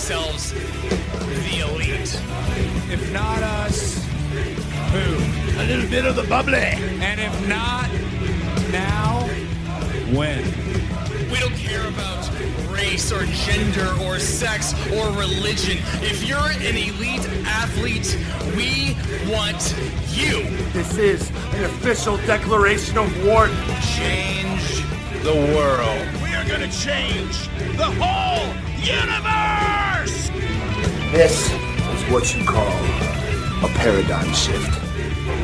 ourselves the elite. If not us, who? A little bit of the bubbly. And if not now, when? We don't care about race or gender or sex or religion. If you're an elite athlete, we want you. This is an official declaration of war. Change the world. We are gonna change the whole universe! This is what you call a paradigm shift.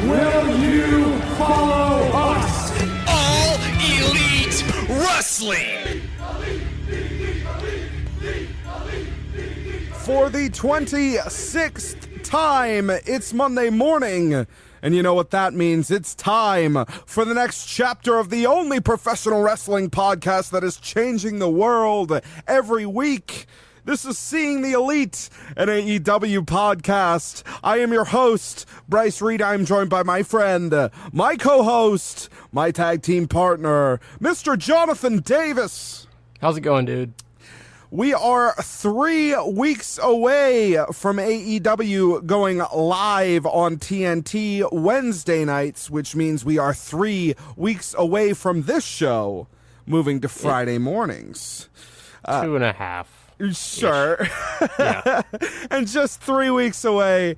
Will you follow us? All elite wrestling. For the 26th time, it's Monday morning. And you know what that means? It's time for the next chapter of the only professional wrestling podcast that is changing the world every week. This is Seeing the Elite, an AEW podcast. I am your host, Bryce Reed. I'm joined by my friend, my co-host, my tag team partner, Mr. Jonathan Davis. How's it going, dude? We are 3 weeks away from AEW going live on TNT Wednesday nights, which means we are 3 weeks away from this show moving to Friday mornings. 2.5. Sure. Yeah. And just 3 weeks away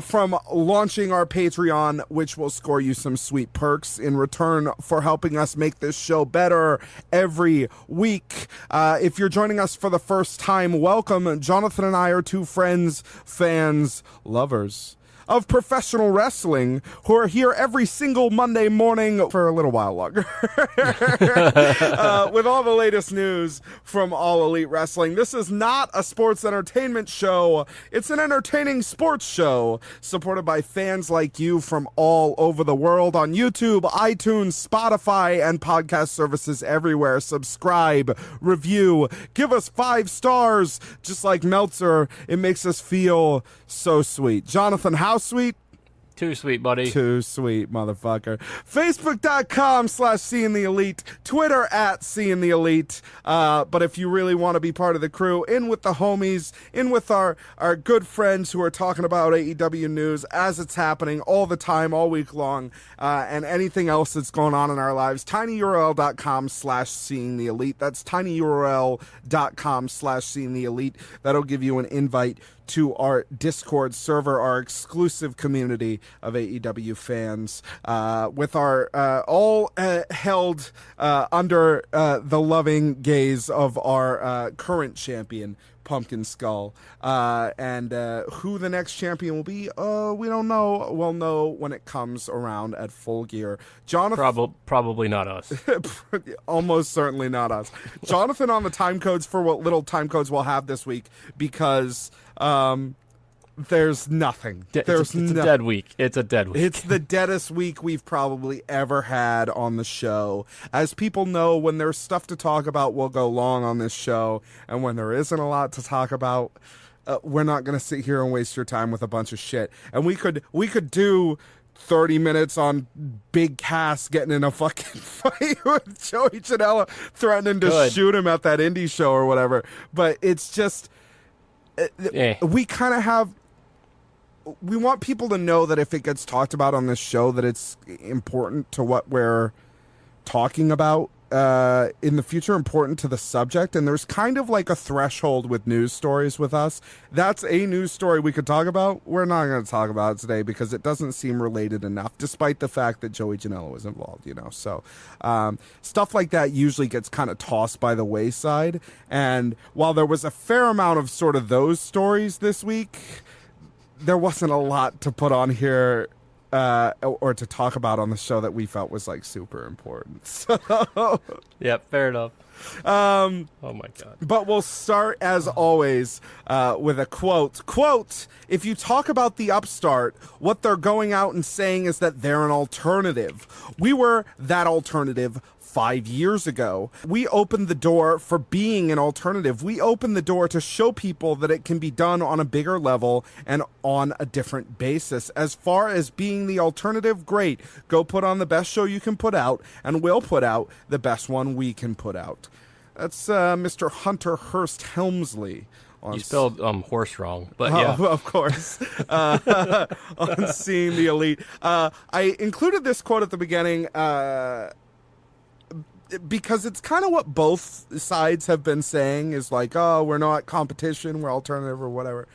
from launching our Patreon, which will score you some sweet perks in return for helping us make this show better every week. If you're joining us for the first time, welcome. Jonathan and I are two friends, fans, lovers of professional wrestling who are here every single Monday morning for a little while longer with all the latest news from All Elite Wrestling. This is not a sports entertainment show. It's an entertaining sports show supported by fans like you from all over the world on YouTube, iTunes, Spotify, and podcast services everywhere. Subscribe, review, give us 5 stars. Just like Meltzer, it makes us feel so sweet. Jonathan, how sweet? Too sweet, buddy. Too sweet, motherfucker. Facebook.com/Seeing the Elite. Twitter @Seeing the Elite. But if you really want to be part of the crew, in with the homies, in with our good friends who are talking about AEW news as it's happening all the time, all week long, and anything else that's going on in our lives, tinyurl.com/Seeing the Elite. That's tinyurl.com/Seeing the Elite. That'll give you an invite to our Discord server, our exclusive community of AEW fans, with our all held under the loving gaze of our current champion, Pumpkin Skull. And who the next champion will be, we don't know. We'll know when it comes around at Full Gear. Jonathan, Probably not us. Almost certainly not us. Jonathan on the time codes for what little time codes we'll have this week, because there's nothing. It's a dead week. It's a dead week. It's the deadest week we've probably ever had on the show. As people know, when there's stuff to talk about, we'll go long on this show. And when there isn't a lot to talk about, we're not going to sit here and waste your time with a bunch of shit. And we could do 30 minutes on Big Cass getting in a fucking fight with Joey Janela, threatening to shoot him at that indie show or whatever. But it's just... we kind of have... We want people to know that if it gets talked about on this show, that it's important to what we're talking about in the future, important to the subject. And there's kind of like a threshold with news stories with us. That's a news story we could talk about. We're not going to talk about it today because it doesn't seem related enough, despite the fact that Joey Janela was involved, you know. So stuff like that usually gets kind of tossed by the wayside. And while there was a fair amount of sort of those stories this week, there wasn't a lot to put on here or to talk about on the show that we felt was like super important. So, Yep, fair enough. Oh my God. But we'll start, as always, with a quote. Quote, if you talk about the upstart, what they're going out and saying is that they're an alternative. We were that alternative 5 years ago. We opened the door for being an alternative. We opened the door to show people that it can be done on a bigger level and on a different basis. As far as being the alternative, great. Go put on the best show you can put out, and we'll put out the best one we can put out. That's Mr. Hunter Hearst Helmsley You spelled horse wrong, but yeah. Of course. On seeing the Elite. I included this quote at the beginning because it's kind of what both sides have been saying is like, oh, we're not competition, we're alternative or whatever.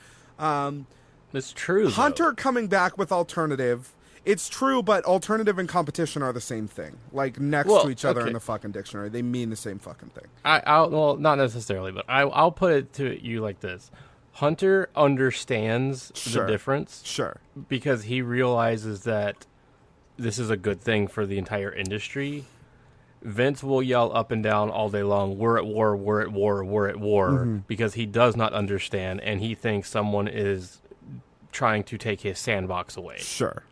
It's true, Hunter coming back with alternative. It's true, but alternative and competition are the same thing. Like, next to each other in the fucking dictionary. They mean the same fucking thing. Well, not necessarily, but I'll put it to you like this. Hunter understands the difference. Sure. Because he realizes that this is a good thing for the entire industry. Vince will yell up and down all day long, we're at war, we're at war, we're at war, because he does not understand, and he thinks someone is trying to take his sandbox away. Sure.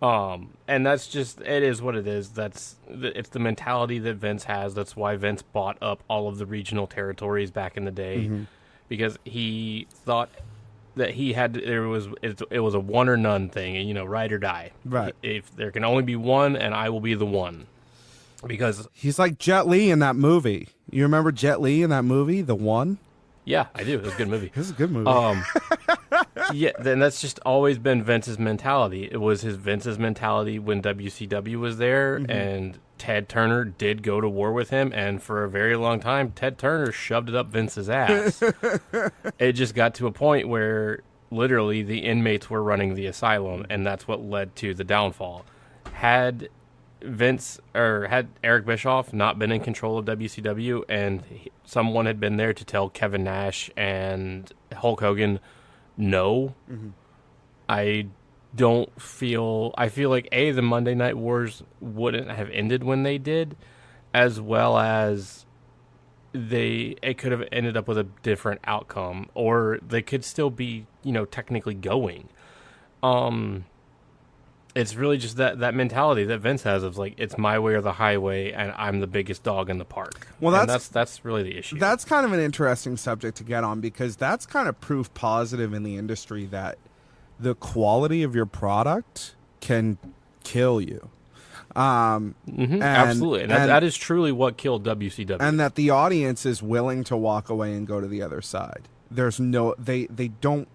And that's just, it is what it is. It's the mentality that Vince has. That's why Vince bought up all of the regional territories back in the day, because he thought that it was a one or none thing, ride or die. Right. If there can only be one, and I will be the one. Because he's like Jet Li in that movie. You remember Jet Li in that movie, The One? Yeah, I do. It was a good movie. It was a good movie. Yeah, then that's just always been Vince's mentality. It was Vince's mentality when WCW was there, and Ted Turner did go to war with him, and for a very long time, Ted Turner shoved it up Vince's ass. It just got to a point where literally the inmates were running the asylum, and that's what led to the downfall. Had Eric Bischoff not been in control of WCW, and someone had been there to tell Kevin Nash and Hulk Hogan no, I feel like the Monday Night Wars wouldn't have ended when they did, as well as it could have ended up with a different outcome, or they could still be technically going. It's really just that mentality that Vince has of like, it's my way or the highway, and I'm the biggest dog in the park. Well, that's really the issue. That's kind of an interesting subject to get on, because that's kind of proof positive in the industry that the quality of your product can kill you. Absolutely. That is truly what killed WCW. And that the audience is willing to walk away and go to the other side. There's no, they don't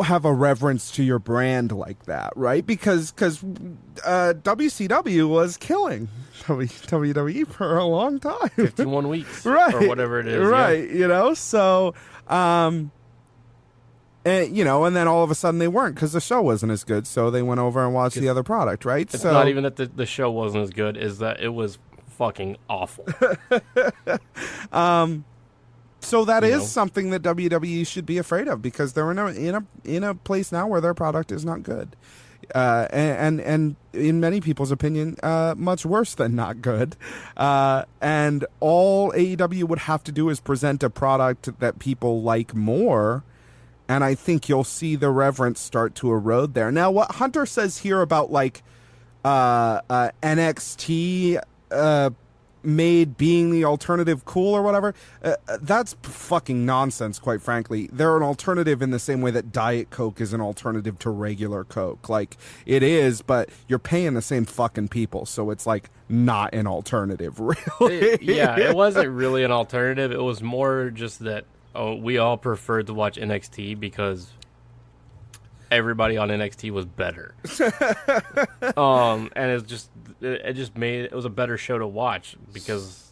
have a reverence to your brand like that, right? Because WCW was killing WWE for a long time. 51 weeks. Right. Or whatever it is. Right. Yeah. So, and then all of a sudden they weren't, because the show wasn't as good. So they went over and watched the other product, right? It's not even that the show wasn't as good, is that it was fucking awful. So that is something that WWE should be afraid of, because they're in a place now where their product is not good, and in many people's opinion, much worse than not good. And all AEW would have to do is present a product that people like more, and I think you'll see the reverence start to erode there. Now, what Hunter says here about like NXT made being the alternative cool or whatever, that's fucking nonsense, quite frankly. They're an alternative in the same way that Diet Coke is an alternative to regular Coke. Like, it is, but you're paying the same fucking people, so it's like not an alternative, really. It wasn't really an alternative. It was more just that we all preferred to watch NXT because everybody on NXT was better. And it was a better show to watch, because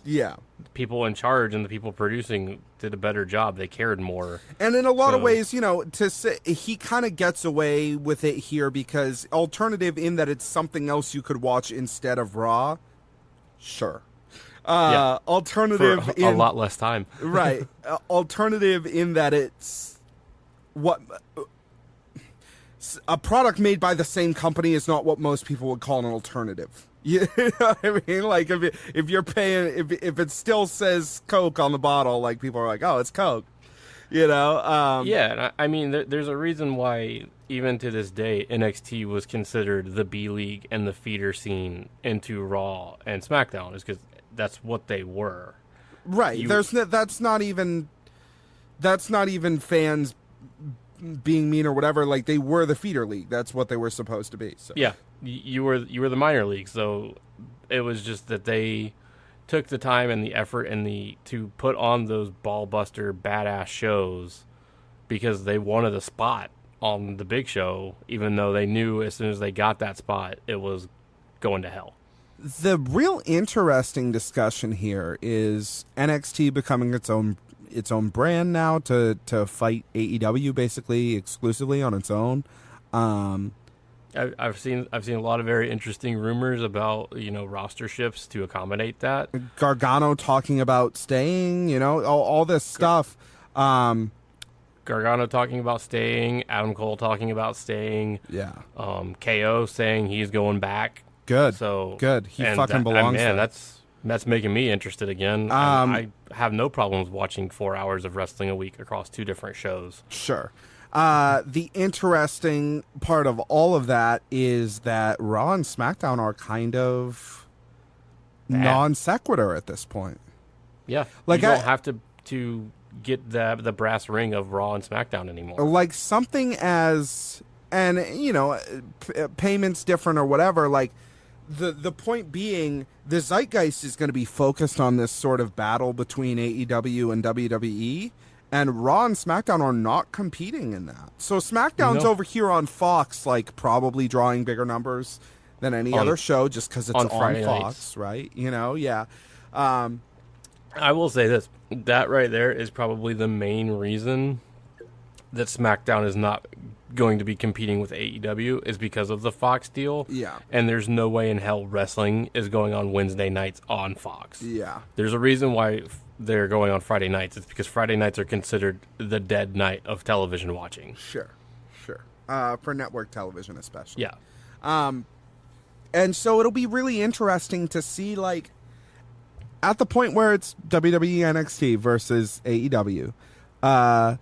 people in charge and the people producing did a better job. They cared more. And in a lot of ways, to say, he kind of gets away with it here, because alternative in that it's something else you could watch instead of Raw. Sure. Alternative for a lot less time. Right. Alternative in that it's a product made by the same company is not what most people would call an alternative. You know what I mean? Like, if you're paying, if it still says Coke on the bottle, like, people are like, oh, it's Coke. Yeah, I mean, there's a reason why, even to this day, NXT was considered the B League and the feeder scene into Raw and SmackDown, is because that's what they were. Right. That's not even fans being mean or whatever. Like, they were the feeder league. That's what they were supposed to be. So. Yeah, you were the minor league, so it was just that they took the time and the effort and to put on those ball-buster badass shows because they wanted a spot on the big show, even though they knew as soon as they got that spot, it was going to hell. The real interesting discussion here is NXT becoming its own brand now to fight AEW basically exclusively on its own. I've seen a lot of very interesting rumors about roster shifts to accommodate that. Gargano talking about staying, all this stuff. Gargano talking about staying, Adam Cole talking about staying. Yeah. KO saying he's going back. Good. So good. He fucking belongs there. That's making me interested again. I have no problems watching 4 hours of wrestling a week across 2 different shows. Sure. The interesting part of all of that is that Raw and SmackDown are kind of non sequitur at this point. Yeah. Like you don't have to get the brass ring of Raw and SmackDown anymore. Like something as, and payments different or whatever, like the point being the zeitgeist is going to be focused on this sort of battle between AEW and WWE. And Raw and SmackDown are not competing in that. So SmackDown's over here on Fox, like probably drawing bigger numbers than any other show just because it's on Fox, nights. Right? Yeah. I will say this. That right there is probably the main reason that SmackDown is not going to be competing with AEW is because of the Fox deal. Yeah. And there's no way in hell wrestling is going on Wednesday nights on Fox. Yeah. There's a reason why they're going on Friday nights. It's because Friday nights are considered the dead night of television watching. Sure. For network television especially. Yeah. And so it'll be really interesting to see, like, at the point where it's WWE NXT versus AEW, I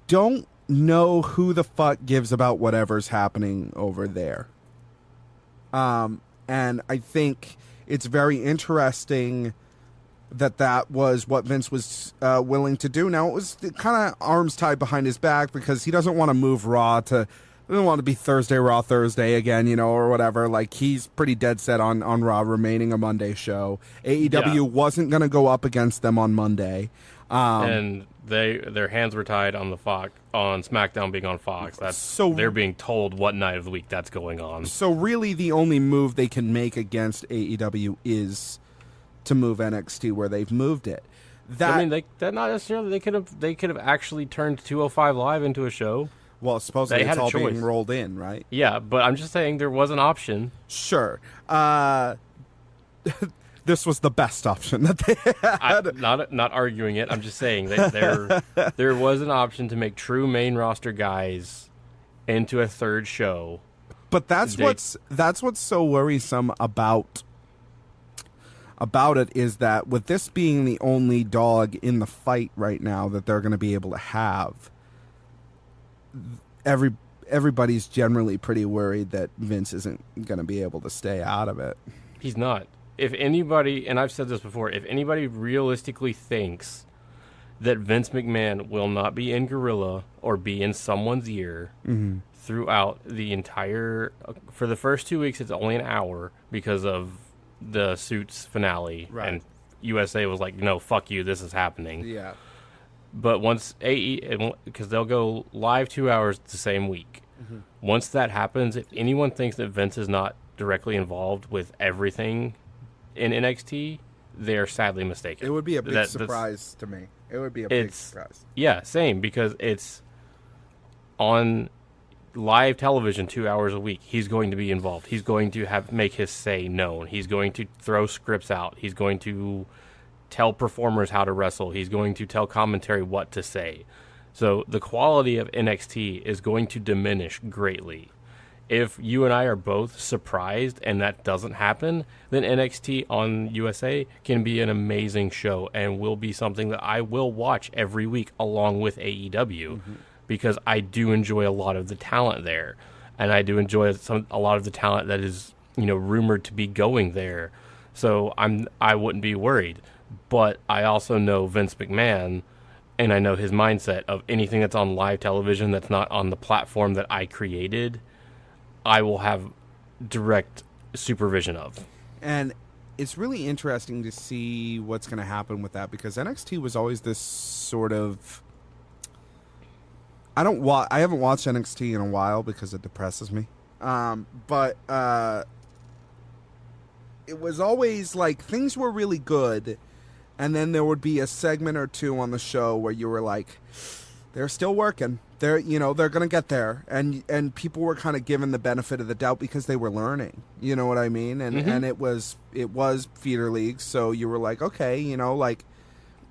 don't know who the fuck gives about whatever's happening over there. And I think it's very interesting that was what Vince was willing to do. Now, it was kind of arms tied behind his back because he doesn't want to move Raw to... doesn't want to be Thursday, Raw Thursday again, or whatever. Like, he's pretty dead set on Raw remaining a Monday show. AEW wasn't going to go up against them on Monday. And their hands were tied on on SmackDown being on Fox. They're being told what night of the week that's going on. So really the only move they can make against AEW is to move NXT where they've moved it. That not necessarily. They could have actually turned 205 Live into a show. Well, supposedly it's all being rolled in, right? Yeah, but I'm just saying there was an option. Sure. This was the best option that they had. Not arguing it. I'm just saying that there was an option to make true main roster guys into a third show. But that's what's so worrisome about it is that with this being the only dog in the fight right now that they're going to be able to have, everybody's generally pretty worried that Vince isn't going to be able to stay out of it. He's not. If anybody, and I've said this before, if anybody realistically thinks that Vince McMahon will not be in Gorilla or be in someone's ear throughout the entire... For the first 2 weeks, it's only an hour because of the Suits finale. Right. And USA was like, no, fuck you, this is happening. Yeah. But once because they'll go live 2 hours the same week. Mm-hmm. Once that happens, if anyone thinks that Vince is not directly involved with everything in NXT, they're sadly mistaken. It would be a big surprise to me. It would be a big surprise. Yeah, same, because it's on live television 2 hours a week. He's going to be involved. He's going to make his say known. He's going to throw scripts out. He's going to tell performers how to wrestle. He's going to tell commentary what to say. So the quality of NXT is going to diminish greatly. If you and I are both surprised and that doesn't happen, then NXT on USA can be an amazing show and will be something that I will watch every week along with AEW because I do enjoy a lot of the talent there. And I do enjoy a lot of the talent that is, rumored to be going there. So I wouldn't be worried. But I also know Vince McMahon, and I know his mindset of anything that's on live television that's not on the platform that I created, I will have direct supervision of. And it's really interesting to see what's going to happen with that, because NXT was always this sort of... I haven't watched NXT in a while because it depresses me. But it was always like things were really good, and then there would be a segment or two on the show where you were like, they're still working. They're going to get there, and people were kind of given the benefit of the doubt because they were learning. You know what I mean? And it was feeder leagues, so you were like, okay, like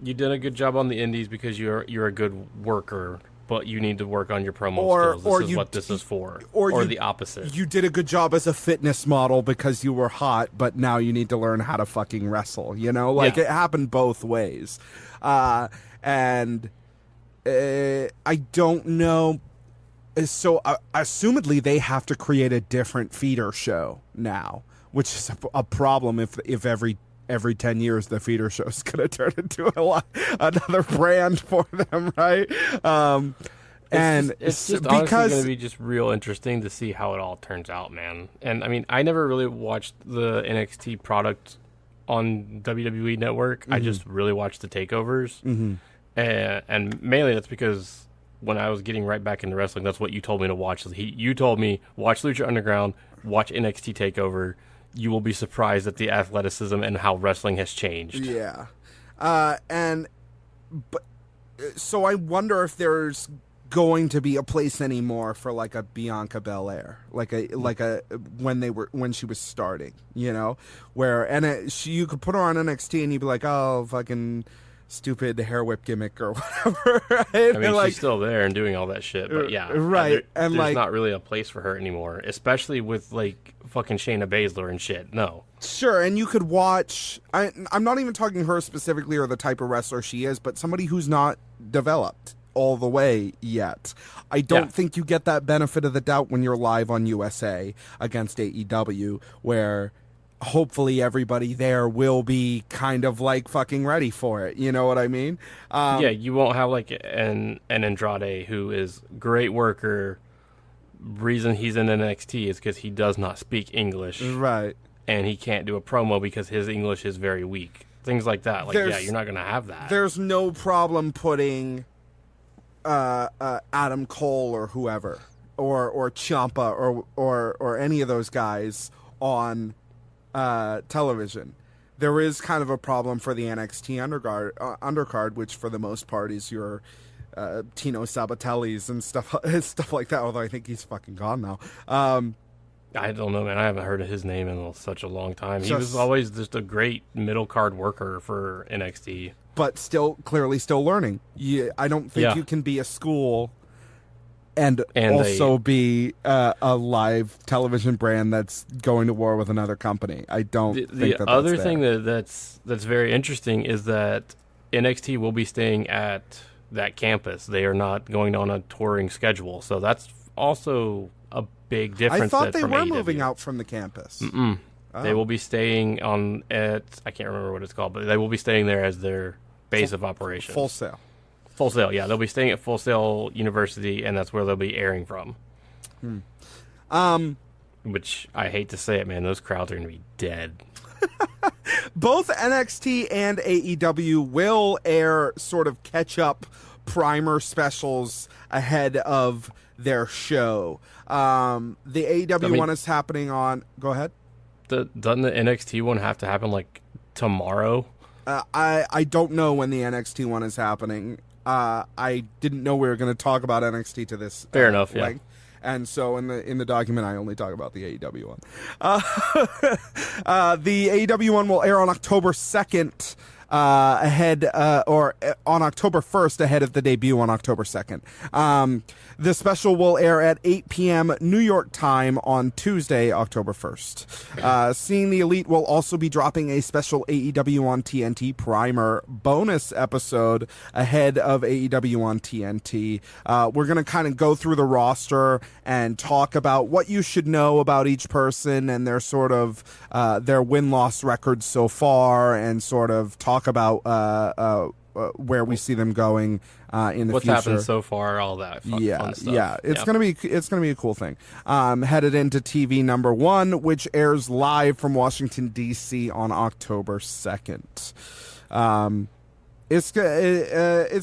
you did a good job on the indies because you're a good worker. But you need to work on your promo skills. This is what this is for. Or the opposite. You did a good job as a fitness model because you were hot, but now you need to learn how to fucking wrestle. It happened both ways. And I don't know. So assumedly they have to create a different feeder show now, which is a problem if every 10 years the feeder show is going to turn into another brand for them, right? It's just honestly going to be just real interesting to see how it all turns out, man. And I mean, I never really watched the NXT product on WWE Network. I just really watched the takeovers. And mainly that's because when I was getting right back into wrestling, that's what you told me to watch. You told me, watch Lucha Underground, watch NXT TakeOver. You will be surprised at the athleticism and how wrestling has changed. Yeah. So I wonder if there's going to be a place anymore for like a Bianca Belair, when she was starting, where you could put her on NXT and you'd be like, oh, fucking stupid hair whip gimmick or whatever. Right? I mean, she's still there and doing all that shit, but yeah, right. There's not really a place for her anymore, especially with like fucking Shayna Baszler and shit. No, sure, and you could watch. I'm not even talking her specifically or the type of wrestler she is, but somebody who's not developed all the way yet. I don't think you get that benefit of the doubt when you're live on USA against AEW, where hopefully everybody there will be kind of like fucking ready for it. You know what I mean? You won't have like an Andrade who is great worker. Reason he's in NXT is because he does not speak English. Right. And he can't do a promo because his English is very weak. Things like that. Like, you're not going to have that. There's no problem putting Adam Cole or whoever or Ciampa or any of those guys on television. There is kind of a problem for the NXT undercard, which for the most part is your Tino Sabatellis and stuff like that. Although I think he's fucking gone now. I don't know, man. I haven't heard of his name in such a long time. He was always just a great middle card worker for NXT, but clearly still learning. I don't think you can be a school and also be a live television brand that's going to war with another company. I don't think the other thing that's very interesting is that NXT will be staying at that campus. They are not going on a touring schedule, so that's also a big difference. I thought they were AEW. Moving out from the campus. Oh. They will be staying at I can't remember what it's called, but they will be staying there as their base of operations. Full Sail. Full Sail, yeah. They'll be staying at Full Sail University, and that's where they'll be airing from. Which, I hate to say it, man, those crowds are going to be dead. Both NXT and AEW will air sort of catch-up primer specials ahead of their show. The AEW one is happening on... Go ahead. Doesn't the NXT one have to happen, like, tomorrow? I don't know when the NXT one is happening. I didn't know we were going to talk about NXT to this fair enough, yeah. length. And so in the document, I only talk about the AEW one. The AEW one will air on October 2nd, on October 1st, ahead of the debut on October 2nd. The special will air at 8 p.m. New York time on Tuesday, October 1st. Seeing the Elite will also be dropping a special AEW on TNT primer bonus episode ahead of AEW on TNT. We're going to kind of go through the roster and talk about what you should know about each person and their sort of their win-loss records so far, and sort of talk about where we see them going in the What's future. happened so far, all that fun stuff. Yeah, it's gonna be a cool thing. Headed into TV number 1, which airs live from Washington D.C. on October 2nd. It's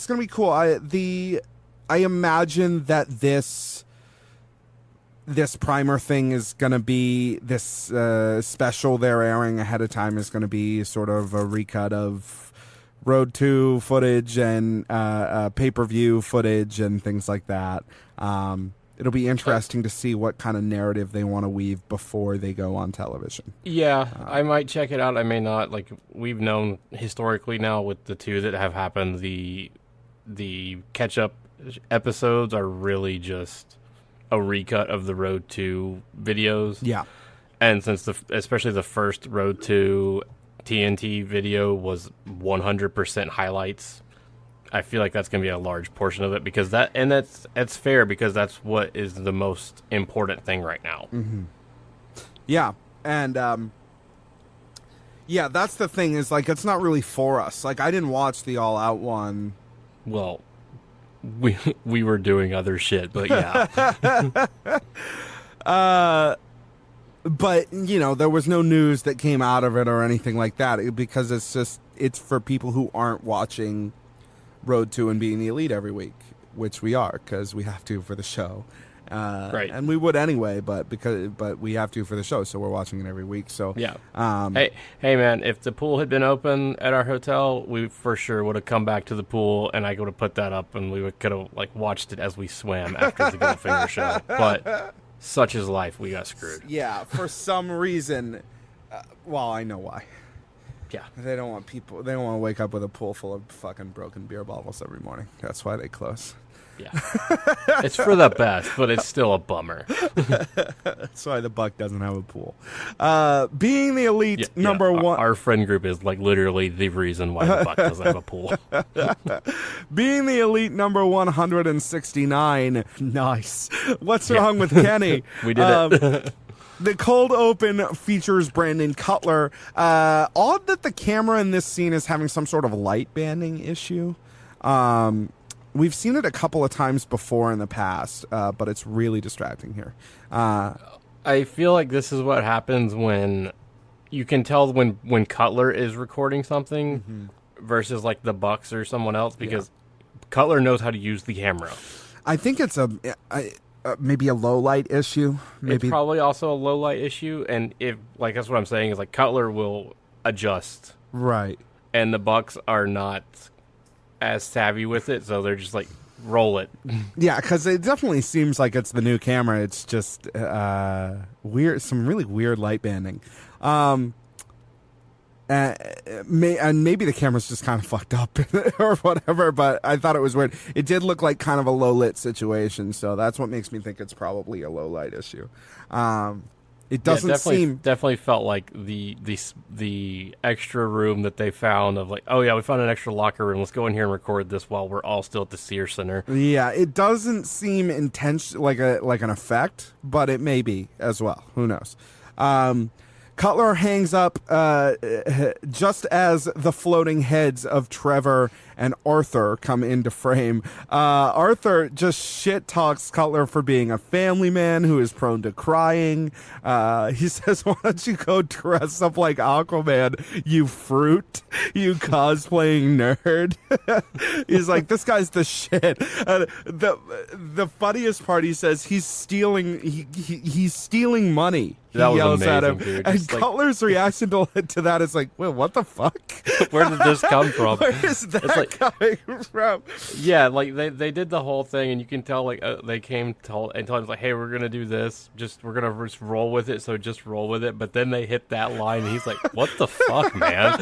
gonna be cool. I imagine that this primer thing is going to be this special they're airing ahead of time is going to be sort of a recut of Road 2 footage and pay-per-view footage and things like that. It'll be interesting to see what kind of narrative they want to weave before they go on television. Yeah, I might check it out. I may not. Like, we've known historically now with the 2 that have happened, the catch-up episodes are really just a recut of the Road 2 videos. Yeah. And since especially the first Road 2 TNT video was 100% highlights, I feel like that's going to be a large portion of it because that's fair because that's what is the most important thing right now. Mm-hmm. Yeah. And yeah, that's the thing is like it's not really for us. Like I didn't watch the All Out one. Well, we were doing other shit, but yeah. But there was no news that came out of it or anything like that because it's for people who aren't watching Road 2 and Being the Elite every week, which we are because we have to for the show. Right. And we would anyway, but we have to for the show, so we're watching it every week. So yeah. Hey man, if the pool had been open at our hotel, we for sure would have come back to the pool, and I would have put that up, and we could have like watched it as we swam after the Goldfinger show. But such is life, we got screwed. Yeah, for some reason. Well, I know why. Yeah. They don't want to wake up with a pool full of fucking broken beer bottles every morning. That's why they close. Yeah. It's for the best, but it's still a bummer. That's why the Buck doesn't have a pool. Being the Elite number 1. Our friend group is like literally the reason why the Buck doesn't have a pool. Being the Elite number 169. Nice. What's wrong with Kenny? We did it. The cold open features Brandon Cutler. Odd that the camera in this scene is having some sort of light banding issue. We've seen it a couple of times before in the past, but it's really distracting here. I feel like this is what happens when you can tell when Cutler is recording something versus like the Bucks or someone else because Cutler knows how to use the camera. I think it's maybe a low light issue. Maybe it's probably also a low light issue, and if like that's what I'm saying is like Cutler will adjust, right, and the Bucks are not as savvy with it, so they're just like roll it. Yeah, because it definitely seems like it's the new camera. It's just weird, some really weird light banding. And maybe the camera's just kind of fucked up or whatever, but I thought it was weird. It did look like kind of a low lit situation, so that's what makes me think it's probably a low light issue. It doesn't definitely felt like the extra room that they found of like, oh yeah, we found an extra locker room. Let's go in here and record this while we're all still at the Sears Center. Yeah, it doesn't seem intense like an effect, but it may be as well. Who knows? Cutler hangs up just as the floating heads of Trevor and Arthur come into frame. Arthur just shit talks Cutler for being a family man who is prone to crying. He says, "Why don't you go dress up like Aquaman, you fruit, you cosplaying nerd?" He's like, this guy's the shit. The funniest part, he says he's stealing. He's stealing money. He yells amazing, at him, dude. and Cutler's reaction to that is like, "Well, what the fuck? Where did this come from? Where is that coming from?" Yeah, like they did the whole thing, and you can tell like they came and told him like, "Hey, we're gonna do this. We're gonna just roll with it. So just roll with it." But then they hit that line, and he's like, "What the fuck, man?"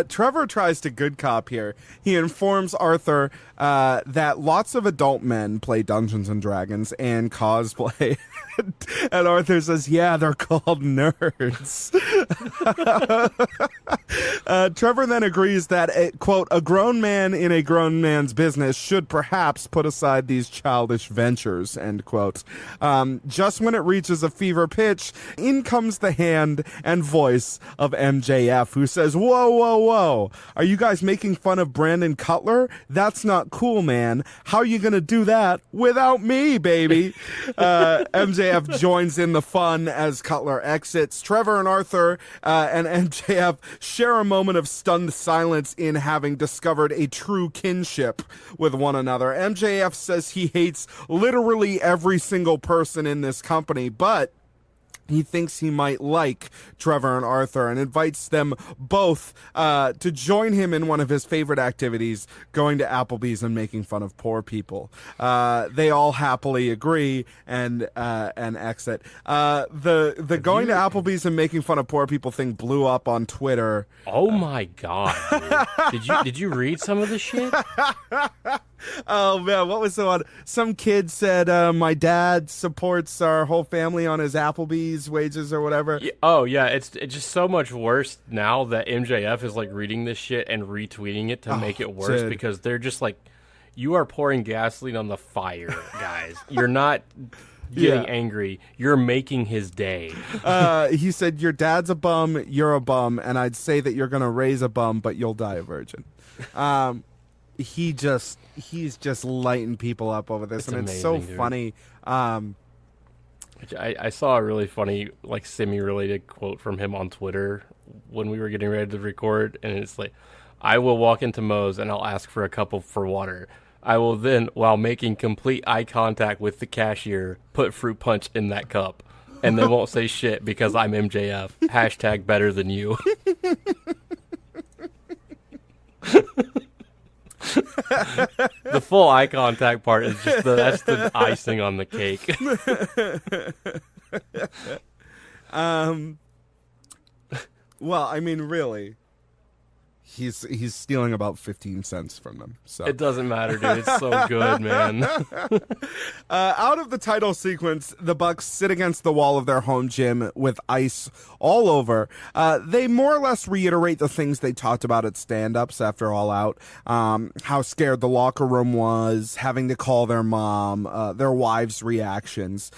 Trevor tries to good cop here. He informs Arthur that lots of adult men play Dungeons and Dragons and cosplay. And Arthur says, "Yeah, they're called nerds." Trevor then agrees that, quote, a grown man in a grown man's business should perhaps put aside these childish ventures, end quote. Just when it reaches a fever pitch, in comes the hand and voice of MJF, who says, whoa, whoa, whoa. Are you guys making fun of Brandon Cutler? That's not cool, man. How are you going to do that without me, baby? MJF joins in the fun as Cutler exits. Trevor and Arthur and MJF share a moment of stunned silence in having discovered a true kinship with one another. MJF says he hates literally every single person in this company, but he thinks he might like Trevor and Arthur and invites them both to join him in one of his favorite activities, going to Applebee's and making fun of poor people. They all happily agree and exit. The going to Applebee's and making fun of poor people thing blew up on Twitter. Oh my God, dude. Did you read some of the shit? Oh man, what was the one? Some kid said, my dad supports our whole family on his Applebee's wages or whatever. Yeah, it's just so much worse now that MJF is like reading this shit and retweeting it to make it worse, because they're just like, you are pouring gasoline on the fire, guys. You're not getting angry. You're making his day. He said, your dad's a bum, you're a bum, and I'd say that you're going to raise a bum, but you'll die a virgin. He's just lighting people up over this, and it's so funny. I saw a really funny, like, semi-related quote from him on Twitter when we were getting ready to record, and it's like, I will walk into Moe's and I'll ask for a cup for water. I will then, while making complete eye contact with the cashier, put fruit punch in that cup, and then won't say shit because I'm MJF. Hashtag better than you. The full eye contact part is just that's the icing on the cake. Well, I mean, really, he's stealing about 15 cents from them. So it doesn't matter, dude. It's so good, man. Out of the title sequence, the Bucks sit against the wall of their home gym with ice all over. They more or less reiterate the things they talked about at stand-ups after All Out. How scared the locker room was, having to call their mom, their wives' reactions.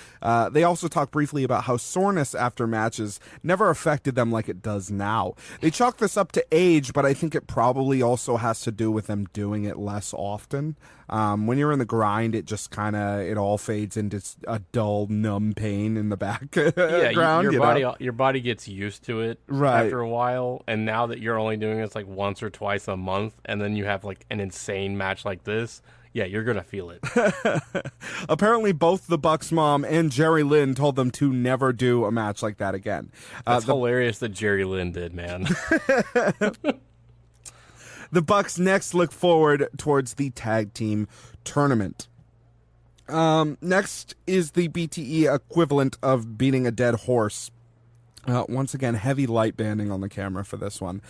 They also talk briefly about how soreness after matches never affected them like it does now. They chalk this up to age, but I think it probably also has to do with them doing it less often. When you're in the grind, it just it all fades into a dull, numb pain in the background. Your body gets used to it after a while, and now that you're only doing this like once or twice a month, and then you have like an insane match like this, yeah, you're gonna feel it. Apparently, both the Bucks' mom and Jerry Lynn told them to never do a match like that again. That's hilarious that Jerry Lynn did, man. The Bucks next look forward towards the tag team tournament. Next is the BTE equivalent of beating a dead horse. Once again, heavy light banding on the camera for this one.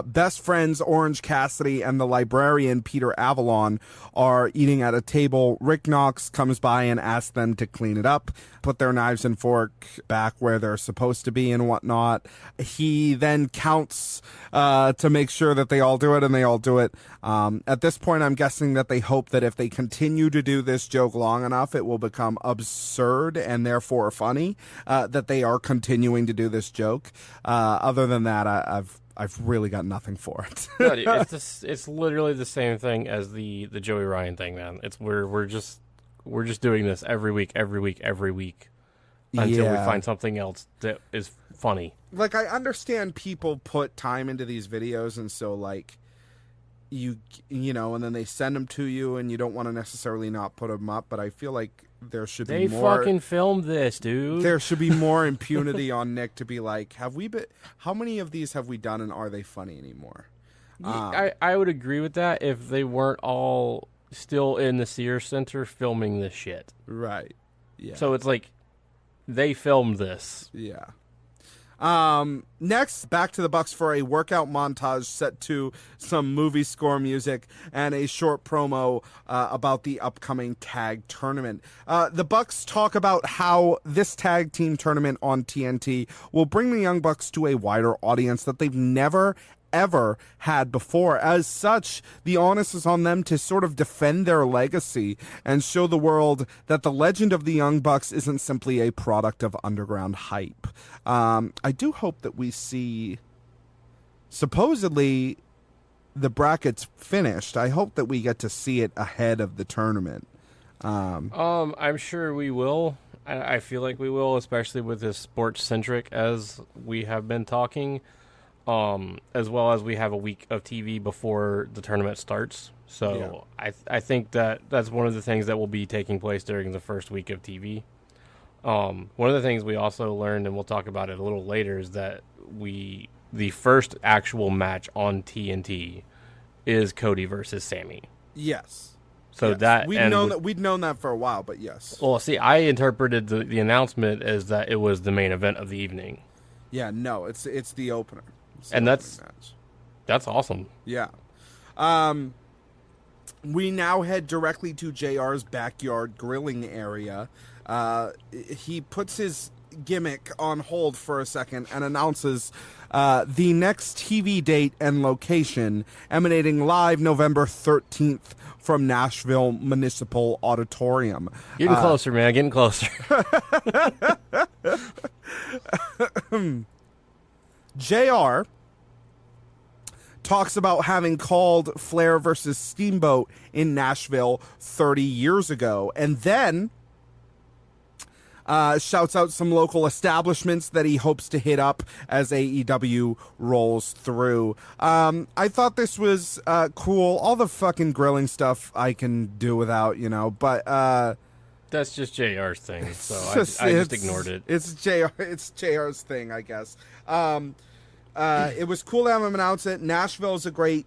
Best friends Orange Cassidy and the librarian Peter Avalon are eating at a table. Rick Knox comes by and asks them to clean it up, put their knives and fork back where they're supposed to be and whatnot. He then counts to make sure that they all do it, and they all do it. At this point, I'm guessing that they hope that if they continue to do this joke long enough, it will become absurd and therefore funny, that they are continuing to do this joke. Other than that, I've really got nothing for it. No, dude, it's literally the same thing as the Joey Ryan thing, man. It's we're just doing this every week until we find something else that is funny. Like, I understand people put time into these videos, and so like you know, and then they send them to you, and you don't want to necessarily not put them up, but I feel like there should be more. They fucking filmed this, dude. There should be more impunity on Nick to be like, how many of these have we done, and are they funny anymore? I would agree with that if they weren't all still in the Sears Center filming this shit. Right. Yeah. So it's like they filmed this. Yeah. Next, back to the Bucks for a workout montage set to some movie score music and a short promo about the upcoming tag tournament. The Bucks talk about how this tag team tournament on TNT will bring the Young Bucks to a wider audience that they've never ever had before. As such, the onus is on them to sort of defend their legacy and show the world that the legend of the Young Bucks isn't simply a product of underground hype. I do hope that we see, supposedly, the brackets finished. I hope that we get to see it ahead of the tournament. I'm sure we will. I feel like we will, especially with as sports-centric as we have been talking. As well as we have a week of TV before the tournament starts. So yeah. I think that's one of the things that will be taking place during the first week of TV. One of the things we also learned, and we'll talk about it a little later, is that the first actual match on TNT is Cody versus Sammy. Yes. So yes. that we'd known that for a while, but yes. Well, see, I interpreted the announcement as that it was the main event of the evening. Yeah, no, it's the opener. And that's awesome. Yeah. We now head directly to JR's backyard grilling area. He puts his gimmick on hold for a second and announces the next TV date and location, emanating live November 13th from Nashville Municipal Auditorium. Getting closer, man. Getting closer. JR talks about having called Flair versus Steamboat in Nashville 30 years ago, and then shouts out some local establishments that he hopes to hit up as AEW rolls through. I thought this was cool. All the fucking grilling stuff I can do without, but that's just JR's thing, so I just ignored it. It's JR's thing, I guess. It was cool to have him announce it. Nashville is a great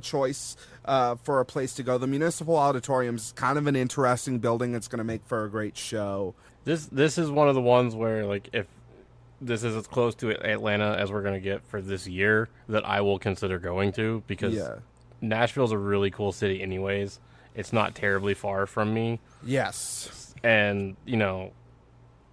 choice for a place to go. The Municipal Auditorium is kind of an interesting building. It's going to make for a great show. This is one of the ones where, like, if this is as close to Atlanta as we're going to get for this year, that I will consider going to, because Nashville's a really cool city anyways. It's not terribly far from me. Yes. And,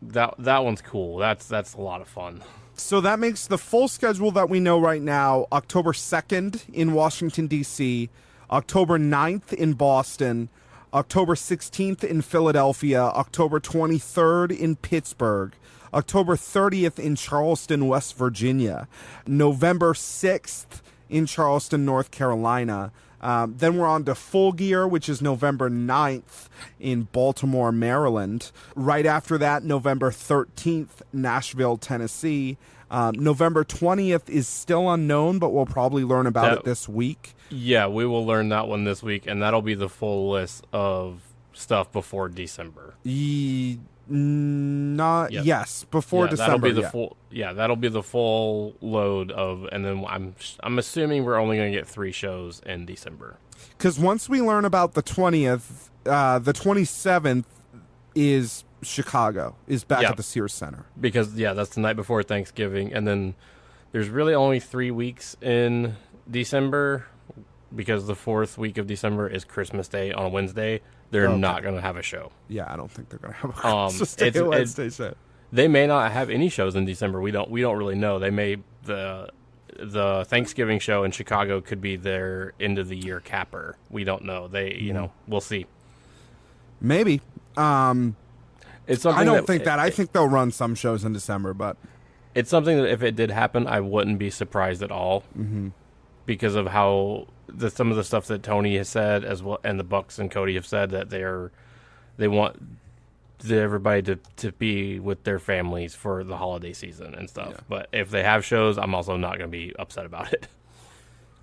that one's cool. That's a lot of fun. So that makes the full schedule that we know right now: October 2nd in Washington, D.C., October 9th in Boston, October 16th in Philadelphia, October 23rd in Pittsburgh, October 30th in Charleston, West Virginia, November 6th in Charleston, North Carolina. Then we're on to Full Gear, which is November 9th in Baltimore, Maryland. Right after that, November 13th, Nashville, Tennessee. November 20th is still unknown, but we'll probably learn about it this week. Yeah, we will learn that one this week, and that'll be the full list of stuff before December. Yes, before December. That'll be the full. Yeah, that'll be the full load of, and then I'm assuming we're only going to get 3 shows in December. Because once we learn about the 20th, the 27th is Chicago, is back at the Sears Center. Because that's the night before Thanksgiving, and then there's really only 3 weeks in December, because the 4th week of December is Christmas Day on a Wednesday. They're not going to have a show. Yeah, I don't think they're going to have a Christmas Day Wednesday show. They may not have any shows in December. We don't really know. They may the Thanksgiving show in Chicago could be their end of the year capper. We don't know. We'll see. Maybe. It's something I don't think that. I think they'll run some shows in December, but it's something that if it did happen, I wouldn't be surprised at all. Mm-hmm. Because of how some of the stuff that Tony has said, as well, and the Bucks and Cody have said, that they want everybody to be with their families for the holiday season and stuff. Yeah. But if they have shows, I'm also not going to be upset about it.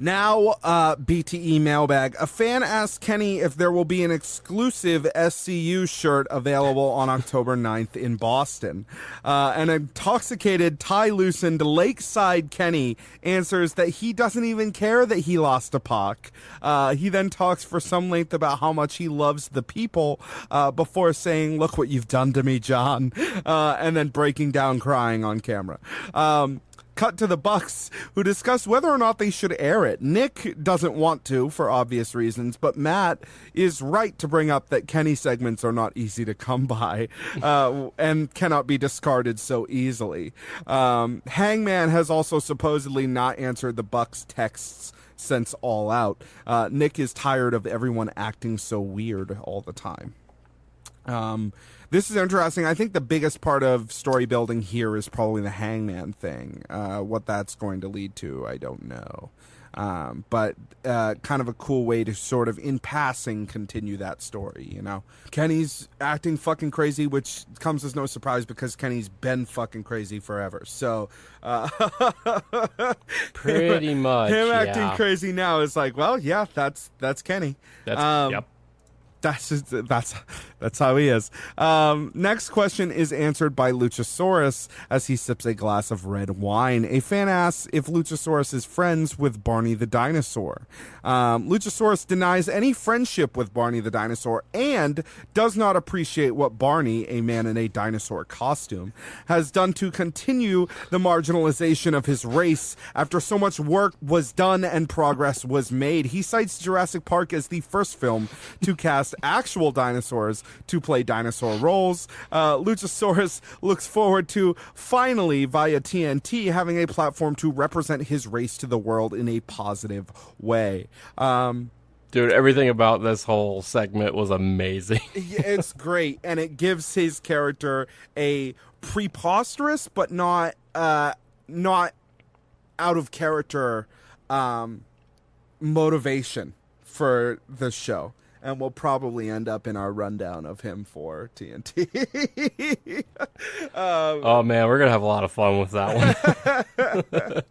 Now, BTE mailbag. A fan asked Kenny if there will be an exclusive SCU shirt available on October 9th in Boston. An intoxicated, tie-loosened Lakeside Kenny answers that he doesn't even care that he lost to Pac. He then talks for some length about how much he loves the people before saying, "Look what you've done to me, John," and then breaking down crying on camera. Cut to the Bucks, who discuss whether or not they should air it. Nick doesn't want to, for obvious reasons, but Matt is right to bring up that Kenny segments are not easy to come by and cannot be discarded so easily. Hangman has also supposedly not answered the Bucks' texts since All Out. Nick is tired of everyone acting so weird all the time. This is interesting. I think the biggest part of story building here is probably the Hangman thing. What that's going to lead to, I don't know. But kind of a cool way to sort of, in passing, continue that story, you know? Kenny's acting fucking crazy, which comes as no surprise because Kenny's been fucking crazy forever. So, pretty much, him acting crazy now is like, well, yeah, that's Kenny. Yep. That's how he is. Next question is answered by Luchasaurus as he sips a glass of red wine. A fan asks if Luchasaurus is friends with Barney the Dinosaur. Luchasaurus denies any friendship with Barney the Dinosaur and does not appreciate what Barney, a man in a dinosaur costume, has done to continue the marginalization of his race after so much work was done and progress was made. He cites Jurassic Park as the first film to cast actual dinosaurs to play dinosaur roles. Luchasaurus looks forward to finally, via TNT, having a platform to represent his race to the world in a positive way. Dude, everything about this whole segment was amazing. It's great, and it gives his character a preposterous but not out of character motivation for the show. And we'll probably end up in our rundown of him for TNT. Oh, man, we're going to have a lot of fun with that one.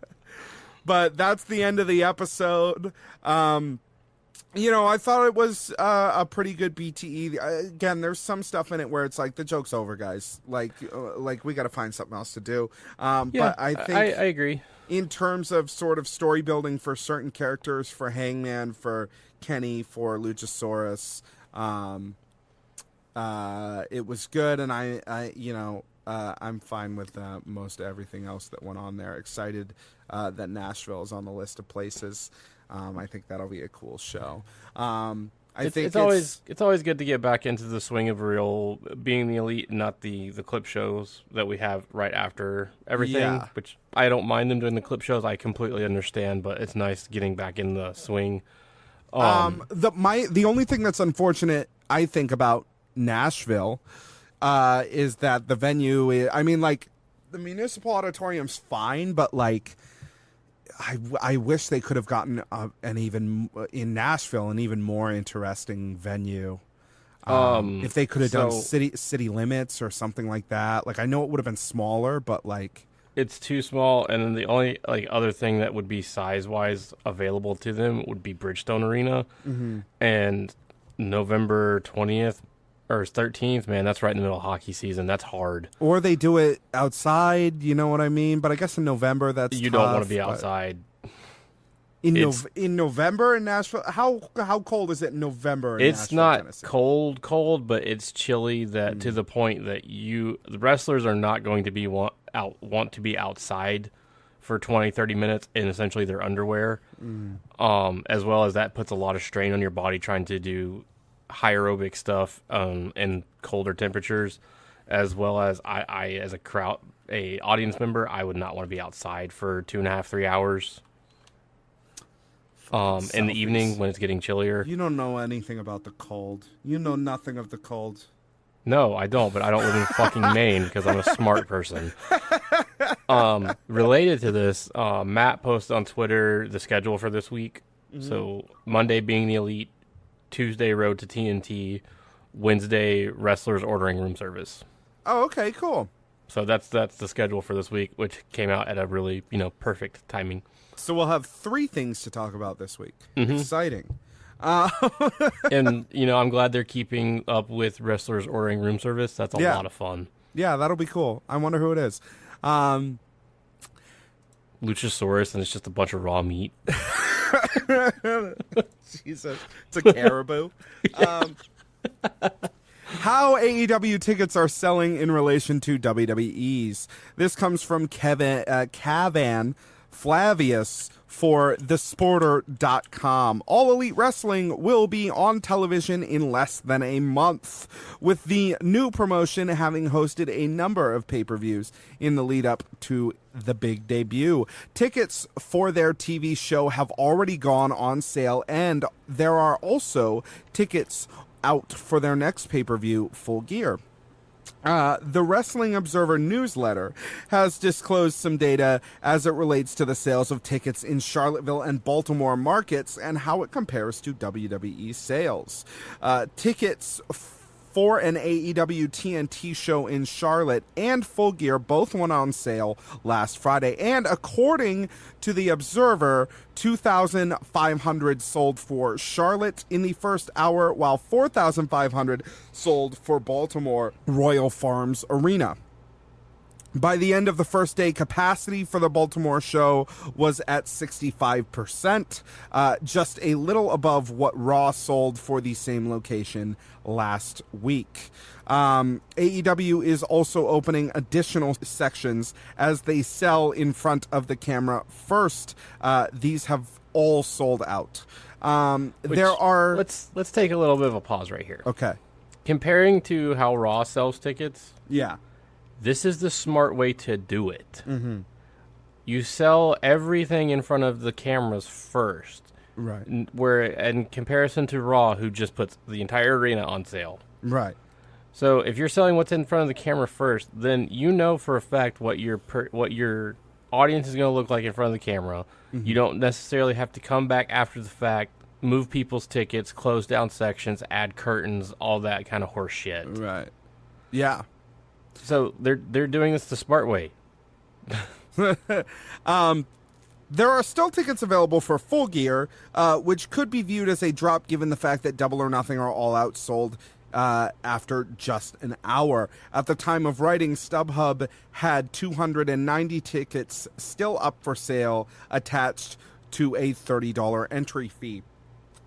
But that's the end of the episode. You know, I thought it was a pretty good BTE. Again, there's some stuff in it where it's like, the joke's over, guys. Like we got to find something else to do. But I think I agree. In terms of sort of story building for certain characters, for Hangman, for Kenny, for Luchasaurus, it was good, and I'm fine with most everything else that went on there. Excited that Nashville is on the list of places. I think that'll be a cool show. It's always good to get back into the swing of real being the elite, and not the clip shows that we have right after everything. Yeah. Which I don't mind them doing the clip shows. I completely understand, but it's nice getting back in the swing. The only thing that's unfortunate, I think, about Nashville is that the venue. I mean, like, the Municipal Auditorium's fine, but like, I wish they could have gotten in Nashville an even more interesting venue. If they could have done city limits or something like that. Like, I know it would have been smaller, but like, it's too small. And then the only other thing that would be size wise available to them would be Bridgestone Arena. Mm-hmm. And November 20th or 13th, man, that's right in the middle of hockey season. That's hard. Or they do it outside, you know what I mean? But I guess in November, that's you tough, don't want to be outside. In November in Nashville, how cold is it in November? It's not cold, but it's chilly to the point that the wrestlers are not going to want to be outside for 20, 30 minutes in essentially their underwear. As well as that puts a lot of strain on your body trying to do high aerobic stuff in colder temperatures, as well as I as a audience member, I would not want to be outside for 2.5, 3 hours. In the evening when it's getting chillier. You don't know anything about the cold. You know nothing of the cold. No, I don't, but I don't live in fucking Maine because I'm a smart person. Related to this, Matt posted on Twitter the schedule for this week. Mm-hmm. So Monday being the Elite, Tuesday Road to TNT, Wednesday Wrestlers Ordering Room Service. Oh, okay, cool. So that's the schedule for this week, which came out at a really, perfect timing. So we'll have 3 things to talk about this week. Exciting. And, I'm glad they're keeping up with wrestlers ordering room service. That's a lot of fun. Yeah, that'll be cool. I wonder who it is. Luchasaurus, and it's just a bunch of raw meat. Jesus. It's a caribou. How AEW tickets are selling in relation to WWE's. This comes from Cavan Flavius for thesporter.com. All Elite Wrestling will be on television in less than a month, with the new promotion having hosted a number of pay-per-views in the lead up to the big debut. Tickets for their TV show have already gone on sale, and there are also tickets out for their next pay-per-view, Full Gear. The Wrestling Observer newsletter has disclosed some data as it relates to the sales of tickets in Charlottesville and Baltimore markets and how it compares to WWE sales. Tickets for an AEW TNT show in Charlotte and Full Gear both went on sale last Friday, and according to the Observer, 2,500 sold for Charlotte in the first hour, while 4,500 sold for Baltimore Royal Farms Arena. By the end of the first day, capacity for the Baltimore show was at 65%, just a little above what Raw sold for the same location last week. AEW is also opening additional sections as they sell in front of the camera first. These have all sold out. Let's take a little bit of a pause right here. Okay. Comparing to how Raw sells tickets, yeah, this is the smart way to do it. Mm-hmm. You sell everything in front of the cameras first. Right. Where, in comparison to Raw, who just puts the entire arena on sale. Right. So if you're selling what's in front of the camera first, then you know for a fact what your audience is going to look like in front of the camera. Mm-hmm. You don't necessarily have to come back after the fact, move people's tickets, close down sections, add curtains, all that kind of horse shit. Right. Yeah. So they're doing this the smart way. There are still tickets available for Full Gear, which could be viewed as a drop given the fact that Double or Nothing are all out sold after just an hour. At the time of writing, StubHub had 290 tickets still up for sale, attached to a $30 entry fee.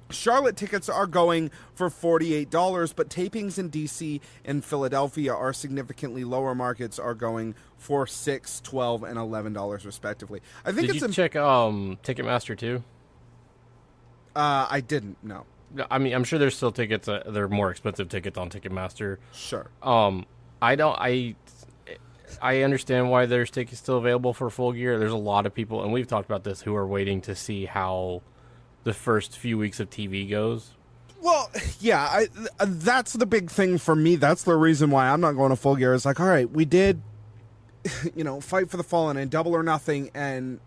Charlotte tickets are going for $48, but tapings in DC and Philadelphia are significantly lower. Markets are going for $6, $12, and $11 respectively. I think Did you check Ticketmaster too? I didn't. No. I mean, I'm sure there's still tickets. They're more expensive tickets on Ticketmaster. Sure. I understand why there's tickets still available for Full Gear. There's a lot of people, and we've talked about this, who are waiting to see how the first few weeks of TV goes. Well, yeah, that's the big thing for me. That's the reason why I'm not going to Full Gear. It's like, all right, we did, Fight for the Fallen and Double or Nothing and,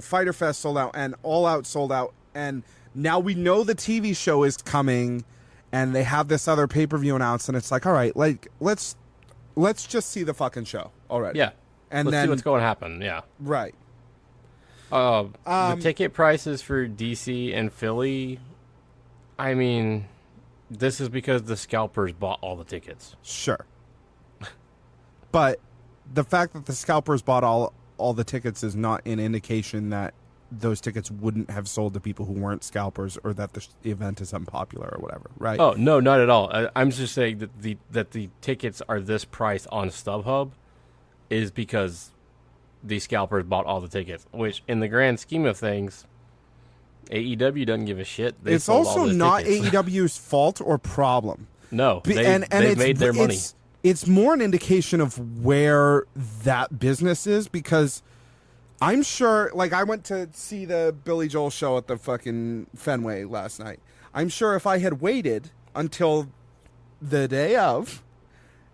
Fyter Fest sold out and All Out sold out. And now we know the TV show is coming and they have this other pay-per-view announced. And it's like, all right, let's just see the fucking show already. Yeah. And let's then see what's going to happen. Yeah. Right. The ticket prices for DC and Philly, I mean, this is because the scalpers bought all the tickets. Sure. But the fact that the scalpers bought all the tickets is not an indication that those tickets wouldn't have sold to people who weren't scalpers or that the event is unpopular or whatever, right? Oh, no, not at all. I'm just saying that the tickets are this price on StubHub is because the scalpers bought all the tickets, which in the grand scheme of things, AEW doesn't give a shit. It's also not AEW's fault or problem. No, they've made their money. It's more an indication of where that business is, because I'm sure, I went to see the Billy Joel show at the fucking Fenway last night. I'm sure if I had waited until the day of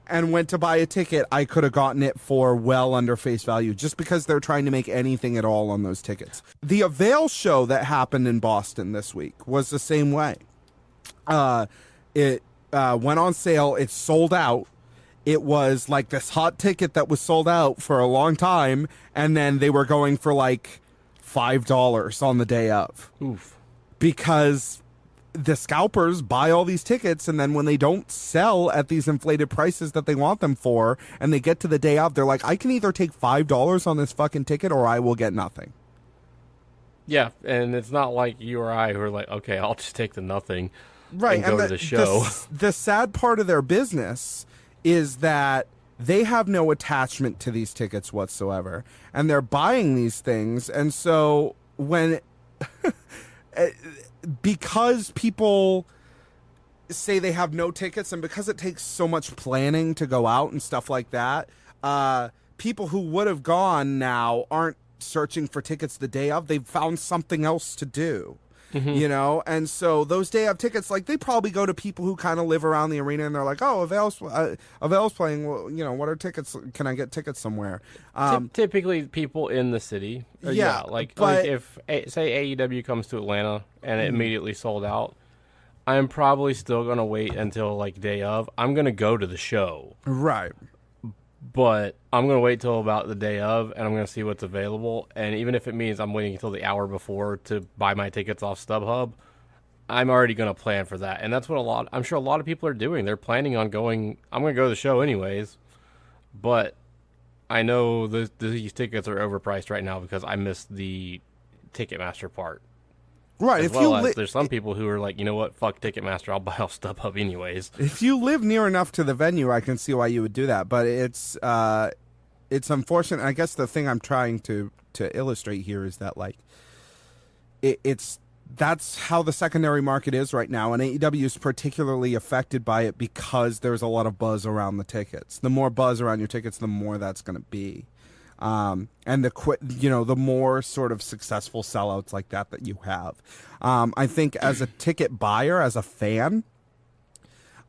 and went to buy a ticket, I could have gotten it for well under face value, just because they're trying to make anything at all on those tickets. The Avail show that happened in Boston this week was the same way. It went on sale, it sold out, it was like this hot ticket that was sold out for a long time, and then they were going for like $5 on the day of. Oof. Because the scalpers buy all these tickets, and then when they don't sell at these inflated prices that they want them for, and they get to the day of, they're like, I can either take $5 on this fucking ticket or I will get nothing. Yeah, and it's not like you or I who are like, okay, I'll just take the nothing right, and go to the show. The sad part of their business is that they have no attachment to these tickets whatsoever, and they're buying these things, and so when because people say they have no tickets, and because it takes so much planning to go out and stuff like that, people who would have gone now aren't searching for tickets the day of. They've found something else to do. You know, and so those day of tickets, like, they probably go to people who kind of live around the arena, and they're like, oh, Avail's playing, well, you know, what are tickets? Can I get tickets somewhere? Typically people in the city. Yeah, like but if, say, AEW comes to Atlanta and it immediately sold out, I'm probably still going to wait until, like, day of. I'm going to go to the show. right. But I'm going to wait till about the day of, and I'm going to see what's available. And even if it means I'm waiting until the hour before to buy my tickets off StubHub, I'm already going to plan for that. And that's what I'm sure a lot of people are doing. They're planning on going. I'm going to go to the show anyways, but I know these tickets are overpriced right now because I missed the Ticketmaster part. Right. There's some people who are like, you know what, fuck Ticketmaster, I'll buy off StubHub anyways. If you live near enough to the venue, I can see why you would do that. But it's unfortunate. I guess the thing I'm trying to illustrate here is that, like, that's how the secondary market is right now, and AEW is particularly affected by it because there's a lot of buzz around the tickets. The more buzz around your tickets, the more that's going to be. And the more sort of successful sellouts like that you have. I think as a ticket buyer, as a fan,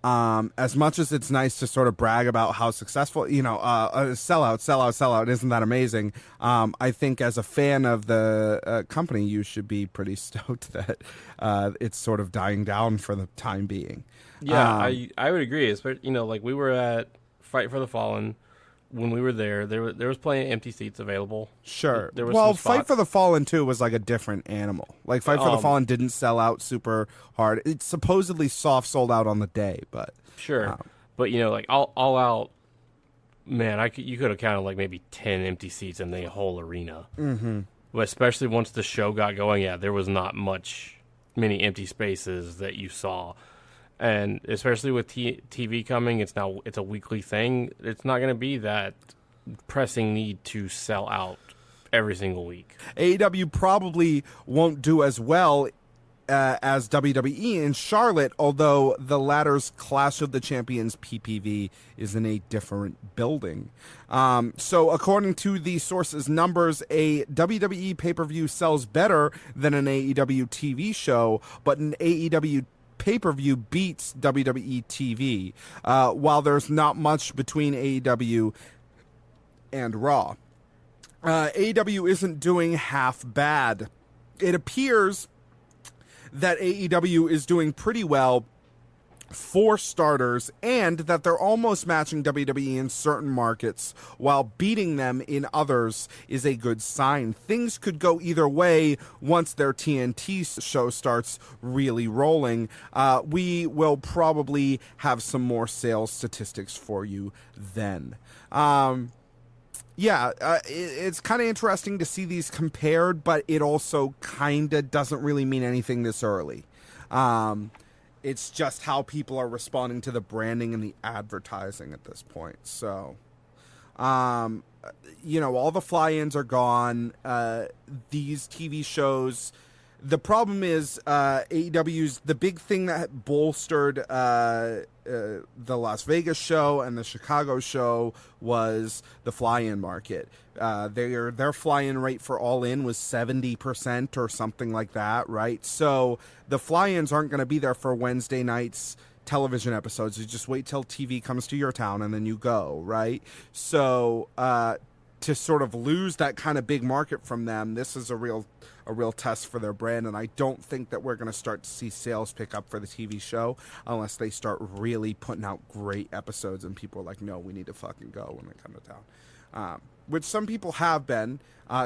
as much as it's nice to sort of brag about how successful, sellout, isn't that amazing? I think as a fan of the company, you should be pretty stoked that it's sort of dying down for the time being. Yeah, I would agree. Especially, like we were at Fight for the Fallen. When we were there was plenty of empty seats available. Sure. There was Fight for the Fallen 2 was like a different animal. Like, Fight for the Fallen didn't sell out super hard. It supposedly soft sold out on the day, but... Sure. But, like, all out, man, you could have counted like maybe 10 empty seats in the whole arena. Mm-hmm. But especially once the show got going, there was not many empty spaces that you saw. And especially with TV coming, it's a weekly thing. It's not going to be that pressing need to sell out every single week. AEW probably won't do as well as WWE in Charlotte, although the latter's Clash of the Champions PPV is in a different building. So according to the source's numbers, a WWE pay-per-view sells better than an AEW TV show, but an AEW pay-per-view beats WWE TV, while there's not much between AEW and Raw. AEW isn't doing half bad. It appears that AEW is doing pretty well for starters, and that they're almost matching WWE in certain markets while beating them in others is a good sign. Things could go either way once their TNT show starts really rolling. We will probably have some more sales statistics for you then. It's kind of interesting to see these compared, but it also kind of doesn't really mean anything this early. It's just how people are responding to the branding and the advertising at this point. So, all the fly-ins are gone. These TV shows, the problem is AEW's, the big thing that bolstered the Las Vegas show and the Chicago show was the fly-in market. Their fly-in rate for All In was 70% or something like that, right? So the fly-ins aren't going to be there for Wednesday night's television episodes. You just wait till TV comes to your town and then you go, right? So to sort of lose that kind of big market from them, this is a real test for their brand, and I don't think that we're going to start to see sales pick up for the TV show unless they start really putting out great episodes and people are like, no, we need to fucking go when they come to town. Which some people have been,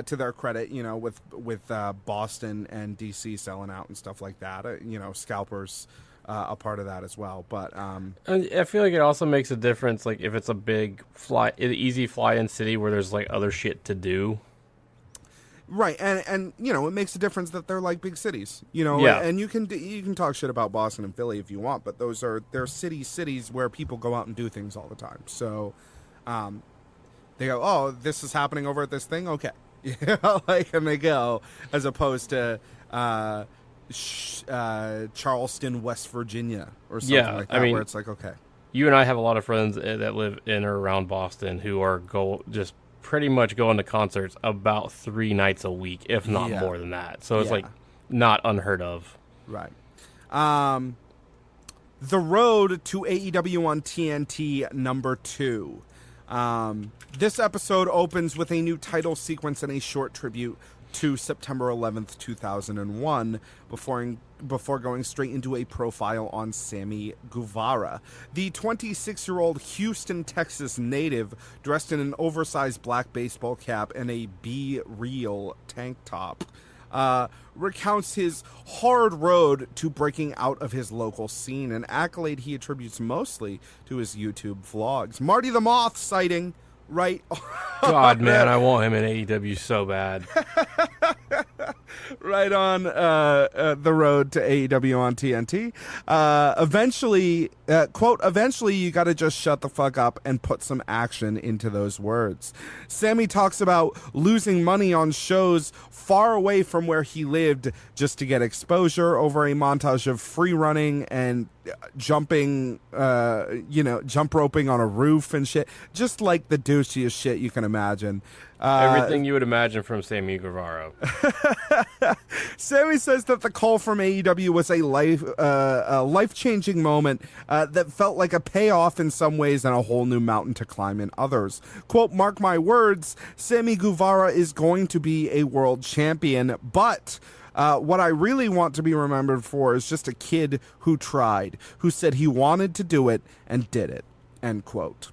to their credit, you know, with Boston and DC selling out and stuff like that. You know, Scalpers a part of that as well. But I feel like it also makes a difference, like if it's a big easy fly-in city where there's like other shit to do. Right, and you know, it makes a difference that they're like big cities, you know. Yeah. And you can talk shit about Boston and Philly if you want, but they're cities where people go out and do things all the time. So, they go, oh, this is happening over at this thing, okay, you know, like, and they go, as opposed to Charleston, West Virginia, or something like that, I mean, where it's like, okay. You and I have a lot of friends that live in or around Boston who are just pretty much going to concerts about 3 nights a week, if not more than that. So it's like not unheard of. Right. The Road to AEW on TNT number 2. This episode opens with a new title sequence and a short tribute to September 11th, 2001, before going straight into a profile on Sammy Guevara. The 26-year-old Houston, Texas native, dressed in an oversized black baseball cap and a Be Real tank top, recounts his hard road to breaking out of his local scene, an accolade he attributes mostly to his YouTube vlogs. Marty the Moth sighting right. God, man, I want him in AEW so bad. Right on the road to AEW on TNT. Eventually, quote, eventually you got to just shut the fuck up and put some action into those words. Sammy talks about losing money on shows far away from where he lived just to get exposure over a montage of free running and jumping, jump roping on a roof and shit. Just like the douchiest shit you can imagine. Everything you would imagine from Sammy Guevara. Sammy says that the call from AEW was a life-changing moment that felt like a payoff in some ways and a whole new mountain to climb in others. Quote, mark my words, Sammy Guevara is going to be a world champion, but what I really want to be remembered for is just a kid who tried, who said he wanted to do it and did it, end quote.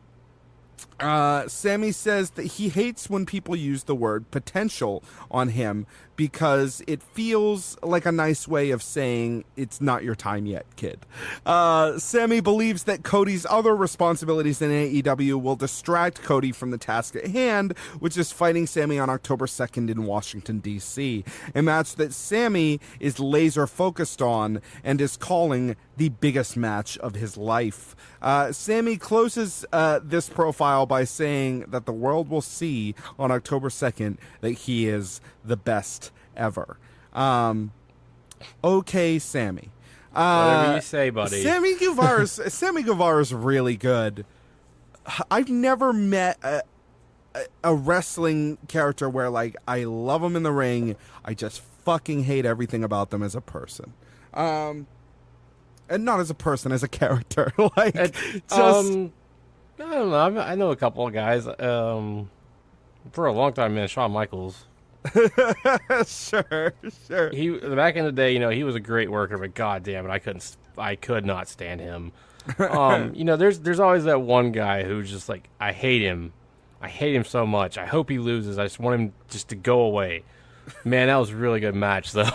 Sammy says that he hates when people use the word potential on him because it feels like a nice way of saying it's not your time yet, kid. Sammy believes that Cody's other responsibilities in AEW will distract Cody from the task at hand, which is fighting Sammy on October 2nd in Washington, D.C., a match that Sammy is laser focused on and is calling the biggest match of his life. Sammy closes this profile by saying that the world will see on October 2nd that he is the best ever. Okay, Sammy. Whatever you say, buddy. Sammy Guevara's really good. I've never met a wrestling character where, like, I love him in the ring, I just fucking hate everything about them as a person. And not as a person, as a character. Like, just... I don't know. I know a couple of guys. For a long time, man, Shawn Michaels. Sure. He back in the day, you know, he was a great worker, but god damn it, I could not stand him. You know, there's always that one guy who's just like, I hate him so much. I hope he loses. I just want him just to go away. Man, that was a really good match, though.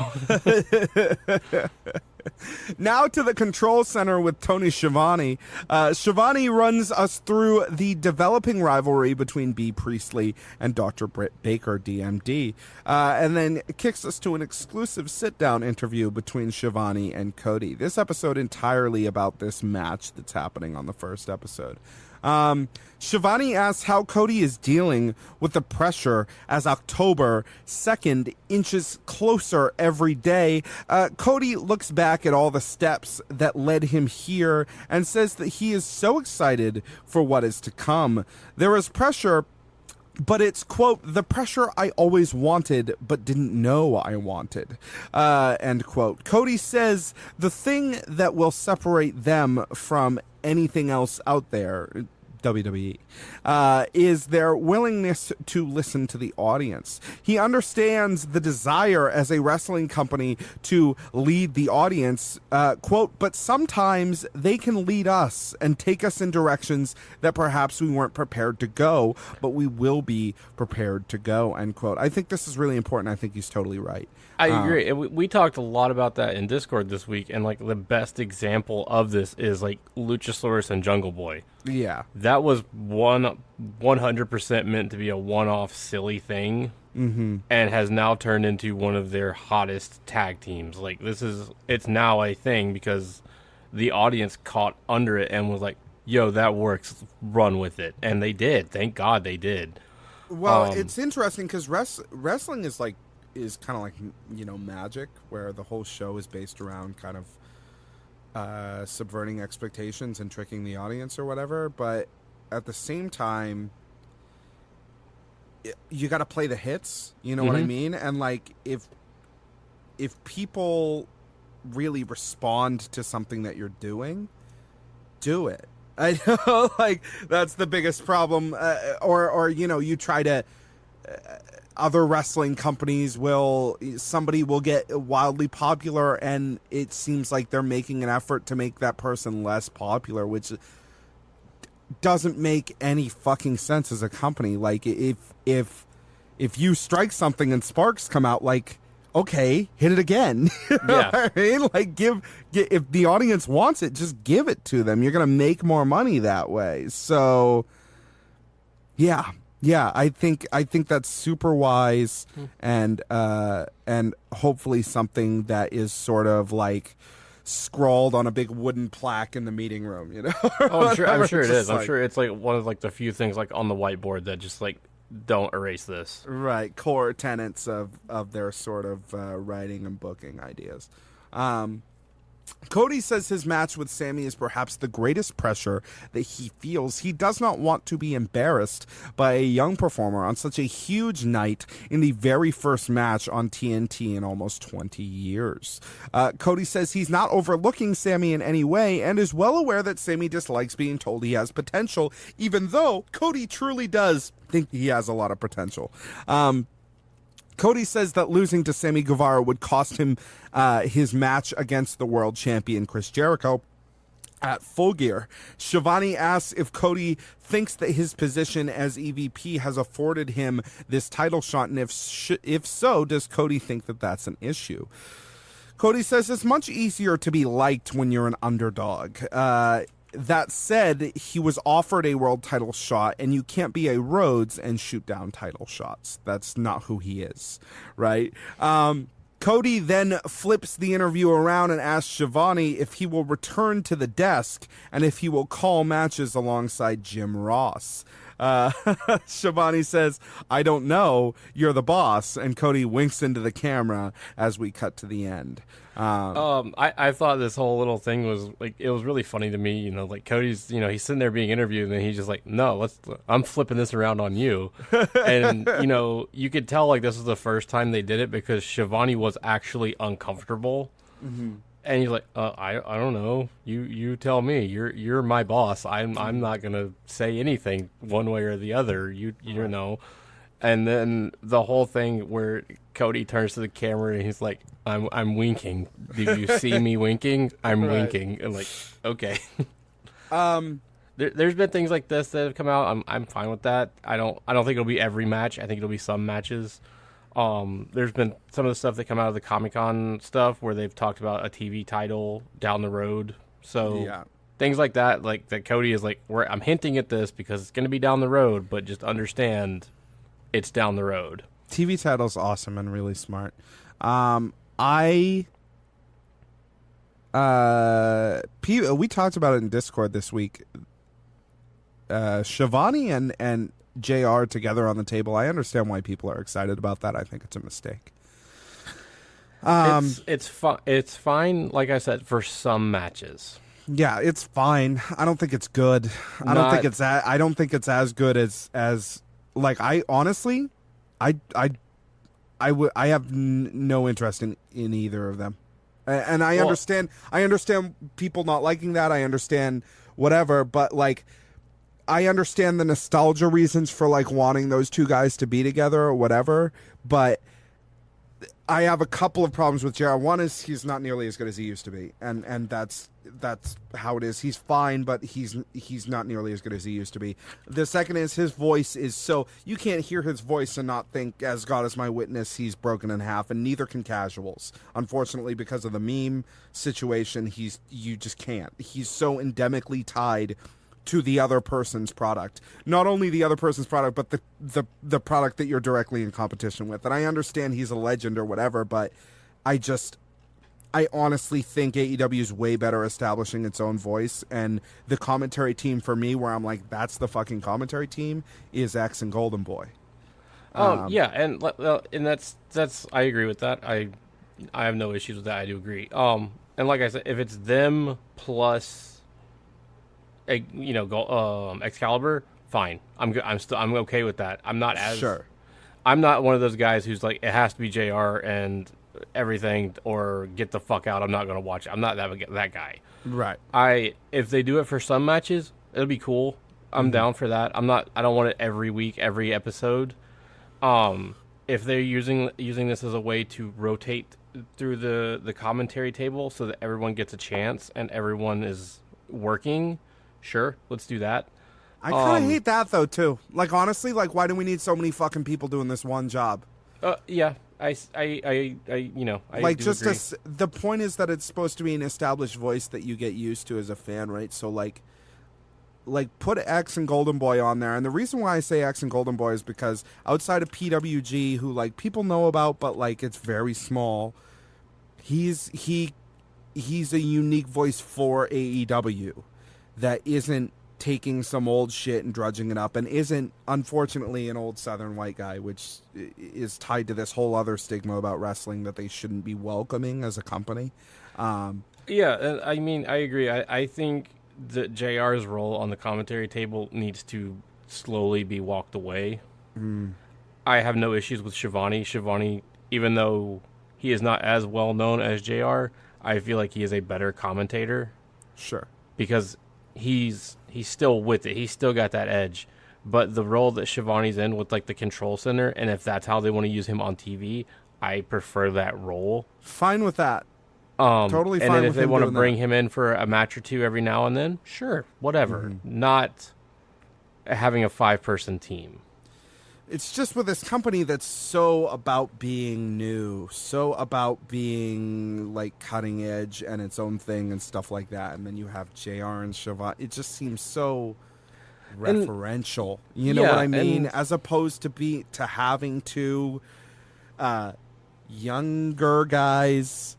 Now to the control center with Tony Schiavone. Schiavone runs us through the developing rivalry between B. Priestley and Dr. Britt Baker, DMD, and then kicks us to an exclusive sit-down interview between Schiavone and Cody. This episode entirely about this match that's happening on the first episode. Schiavone asks how Cody is dealing with the pressure as October 2nd inches closer every day. Cody looks back at all the steps that led him here and says that he is so excited for what is to come. There is pressure, but it's, quote, the pressure I always wanted but didn't know I wanted, end quote. Cody says the thing that will separate them from anything else out there, WWE, is their willingness to listen to the audience. He understands the desire as a wrestling company to lead the audience, quote, but sometimes they can lead us and take us in directions that perhaps we weren't prepared to go, but we will be prepared to go, end quote. I think this is really important. I think he's totally right. I agree. And we talked a lot about that in Discord this week, and like the best example of this is like Luchasaurus and Jungle Boy. Yeah. That was 100% meant to be a one-off silly thing, and has now turned into one of their hottest tag teams. Like it's now a thing because the audience caught under it and was like, yo, that works, run with it. And they did. Thank God they did. Well, it's interesting because wrestling is kind of like, you know, magic, where the whole show is based around kind of subverting expectations and tricking the audience or whatever. But at the same time, you got to play the hits. You know what I mean? And like, if people really respond to something that you're doing, do it. I know, like, that's the biggest problem. Or you know, you try to. Other wrestling companies somebody will get wildly popular, and it seems like they're making an effort to make that person less popular, which doesn't make any fucking sense as a company. Like, if you strike something and sparks come out, like, okay, hit it again. You know what I mean? Like, if the audience wants it, just give it to them. You're gonna make more money that way. So, yeah. Yeah, I think that's super wise, and hopefully something that is sort of like scrawled on a big wooden plaque in the meeting room, you know. Oh, I'm sure it is. I'm sure it's like one of like the few things like on the whiteboard that just like don't erase this. Right, core tenets of their sort of writing and booking ideas. Cody says his match with Sami is perhaps the greatest pressure that he feels. He does not want to be embarrassed by a young performer on such a huge night in the very first match on TNT in almost 20 years. Cody says he's not overlooking Sami in any way and is well aware that Sami dislikes being told he has potential, even though Cody truly does think he has a lot of potential. Cody says that losing to Sammy Guevara would cost him his match against the world champion Chris Jericho at Full Gear. Shivani asks if Cody thinks that his position as EVP has afforded him this title shot, and if so, does Cody think that that's an issue? Cody says it's much easier to be liked when you're an underdog. That said, he was offered a world title shot, and you can't be a Rhodes and shoot down title shots. That's not who he is, right? Cody then flips the interview around and asks Shivani if he will return to the desk and if he will call matches alongside Jim Ross. Shivani says, "I don't know, you're the boss," and Cody winks into the camera as we cut to the end. I thought this whole little thing was like, it was really funny to me, you know, like Cody's, you know, he's sitting there being interviewed and then he's just like, no, I'm flipping this around on you. And, you know, you could tell like this was the first time they did it because Shivani was actually uncomfortable. Mm-hmm. And he's like, I don't know. You tell me. You're my boss. I'm not gonna say anything one way or the other. You know. And then the whole thing where Cody turns to the camera and he's like, I'm winking. Do you see me winking? I'm winking. And like, okay. There's been things like this that have come out. I'm fine with that. I don't think it'll be every match. I think it'll be some matches. There's been some of the stuff that come out of the Comic-Con stuff where they've talked about a TV title down the road. So yeah. Things like that, like that Cody is like, I'm hinting at this because it's going to be down the road, but just understand it's down the road. TV title's awesome and really smart. We talked about it in Discord this week. Shivani and JR together on the table. I understand why people are excited about that. I think it's a mistake. It's fine, like I said, for some matches. Yeah, it's fine. I don't think it's good. I don't think it's as good as like, I honestly I have no interest in either of them. And I understand people not liking that. I understand whatever, but like, I understand the nostalgia reasons for like wanting those two guys to be together or whatever, but I have a couple of problems with JR. One is he's not nearly as good as he used to be, and that's how it is. He's fine, but he's not nearly as good as he used to be. The second is his voice is so you can't hear his voice and not think, as God is my witness, he's broken in half, and neither can casuals. Unfortunately, because of the meme situation, you just can't. He's so endemically tied to the other person's product. Not only the other person's product, but the product that you're directly in competition with. And I understand he's a legend or whatever, but I honestly think AEW is way better establishing its own voice. And the commentary team for me, where I'm like, that's the fucking commentary team, is X and Golden Boy. Yeah, and that's I agree with that. I have no issues with that. I do agree. And like I said, if it's them plus Excalibur, fine. I'm okay with that. I'm not as sure. I'm not one of those guys who's like, it has to be JR and everything, or get the fuck out. I'm not going to watch it. I'm not that guy. Right. If they do it for some matches, it'll be cool. I'm down for that. I don't want it every week, every episode. If they're using this as a way to rotate through the commentary table so that everyone gets a chance and everyone is working, sure, let's do that. I kind of hate that though too. Like honestly, like why do we need so many fucking people doing this one job? Yeah, I like do just agree. the point is that it's supposed to be an established voice that you get used to as a fan, right? So like put X and Golden Boy on there, and the reason why I say X and Golden Boy is because outside of PWG, who like people know about, but like it's very small, he's a unique voice for AEW that isn't taking some old shit and drudging it up, and isn't, unfortunately, an old Southern white guy, which is tied to this whole other stigma about wrestling that they shouldn't be welcoming as a company. Yeah, I mean, I agree. I think that JR's role on the commentary table needs to slowly be walked away. I have no issues with Shivani. Shivani, even though he is not as well known as JR, I feel like he is a better commentator. Sure. Because he's still with it. He's still got that edge. But the role that Shivani's in with like the control center, and if that's how they want to use him on TV, I prefer that role. Fine with that. Totally fine. And then with if they him want to doing bring that. him in for a match or two every now and then, sure, whatever. Not having a 5-person team. It's just with this company that's so about being new, so about being like cutting edge and its own thing and stuff like that, and then you have JR and Shavon. It just seems so referential. You know what I mean? As opposed to having two younger guys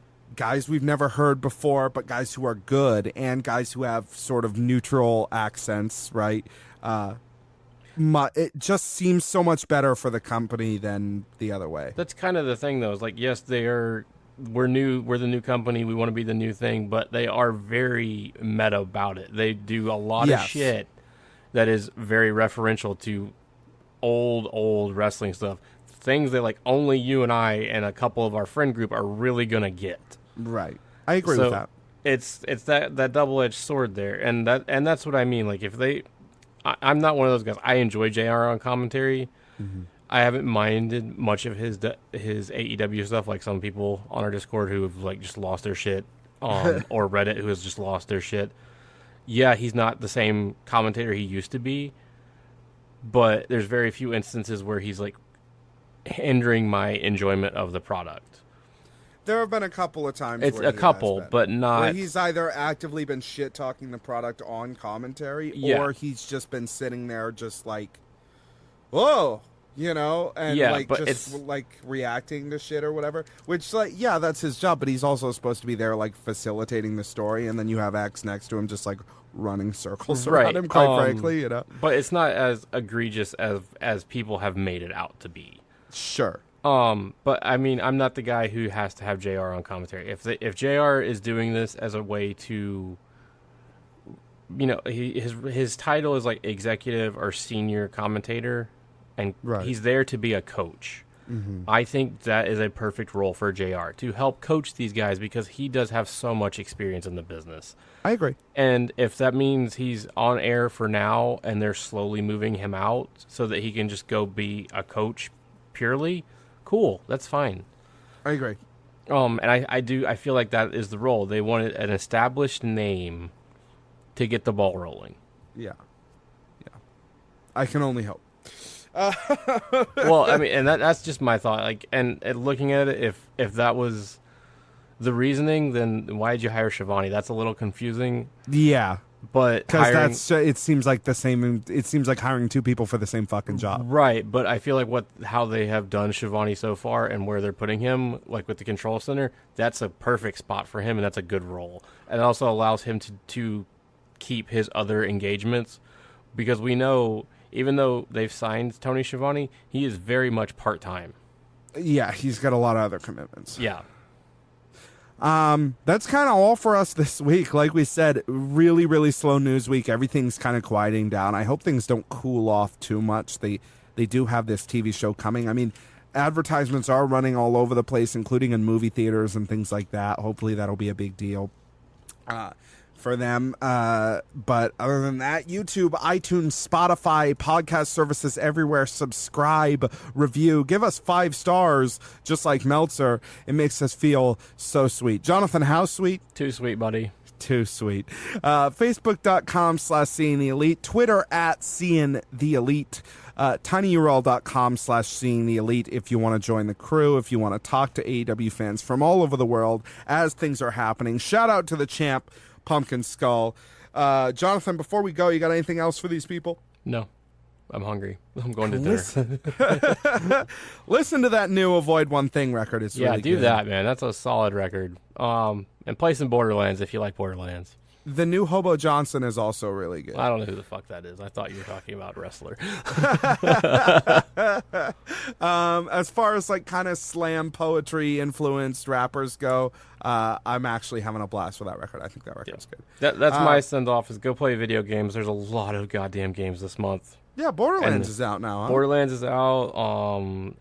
we've never heard before, but guys who are good, and guys who have sort of neutral accents, right? It just seems so much better for the company than the other way. That's kind of the thing, though. Is like, yes, we're new. We're the new company. We want to be the new thing, but they are very meta about it. They do a lot of shit that is very referential to old wrestling stuff. Things that like only you and I and a couple of our friend group are really gonna get. Right. I agree with that. It's that double-edged sword there, and that's what I mean. Like if I'm not one of those guys. I enjoy JR on commentary. I haven't minded much of his AEW stuff, like some people on our Discord who have like just lost their shit, or Reddit who has just lost their shit. Yeah, he's not the same commentator he used to be, but there's very few instances where he's like hindering my enjoyment of the product. There have been a couple of times. It's where a couple, but not. Where he's either actively been shit talking the product on commentary, or he's just been sitting there, just like, whoa, you know, and like just like reacting to shit or whatever. Which, like, yeah, that's his job, but he's also supposed to be there, like facilitating the story, and then you have X next to him, just like running circles around him. Quite frankly, you know. But it's not as egregious as people have made it out to be. Sure. But I mean, I'm not the guy who has to have JR on commentary. If JR is doing this as a way to, you know, his title is like executive or senior commentator, and he's there to be a coach. I think that is a perfect role for JR to help coach these guys because he does have so much experience in the business. I agree. And if that means he's on air for now and they're slowly moving him out so that he can just go be a coach purely, cool, that's fine. I agree. And I feel like that is the role. They wanted an established name to get the ball rolling. Yeah. I can only hope. Well, I mean, and that's just my thought. Like, and looking at it, if that was the reasoning, then why did you hire Shivani? That's a little confusing. Yeah. But because it seems like the same. It seems like hiring two people for the same fucking job. Right, but I feel like how they have done Shivani so far and where they're putting him, like with the control center, that's a perfect spot for him, and that's a good role. And it also allows him to keep his other engagements, because we know even though they've signed Tony Schiavone, he is very much part time. Yeah, he's got a lot of other commitments. Yeah. That's kind of all for us this week. Like we said, really, really slow news week. Everything's kind of quieting down. I hope things don't cool off too much. They do have this TV show coming. I mean, advertisements are running all over the place, including in movie theaters and things like that. Hopefully that'll be a big deal for them. But other than that, YouTube, iTunes, Spotify, podcast services everywhere. Subscribe, review, give us 5 stars, just like Meltzer. It makes us feel so sweet. Jonathan, how sweet? Too sweet, buddy. Too sweet. Facebook.com/Seeing the Elite. Twitter @Seeing the Elite. tinyurl.com/Seeing the Elite if you want to join the crew, if you want to talk to AEW fans from all over the world as things are happening. Shout out to the champ, Pumpkin Skull. Jonathan, before we go, you got anything else for these people? No. I'm hungry. I'm going to dinner. Listen to that new Avoid One Thing record. It's really good. Yeah, do that, man. That's a solid record. And play some Borderlands if you like Borderlands. The new Hobo Johnson is also really good. I don't know who the fuck that is. I thought you were talking about a wrestler. As far as like kind of slam poetry influenced rappers go, I'm actually having a blast with that record. I think that record's good. That's my send off is go play video games. There's a lot of goddamn games this month. Yeah, Borderlands is out now. Huh? Borderlands is out.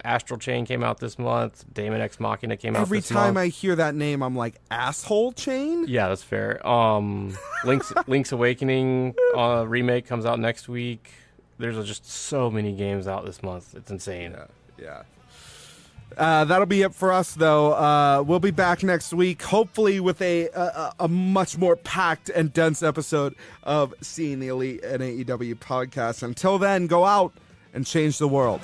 Astral Chain came out this month. Damon X Machina came out this month. Every time I hear that name, I'm like, Asshole Chain? Yeah, that's fair. Link's Awakening remake comes out next week. There's just so many games out this month. It's insane. Yeah. That'll be it for us, though. We'll be back next week, hopefully with a much more packed and dense episode of Seeing the Elite and AEW podcast. Until then, go out and change the world.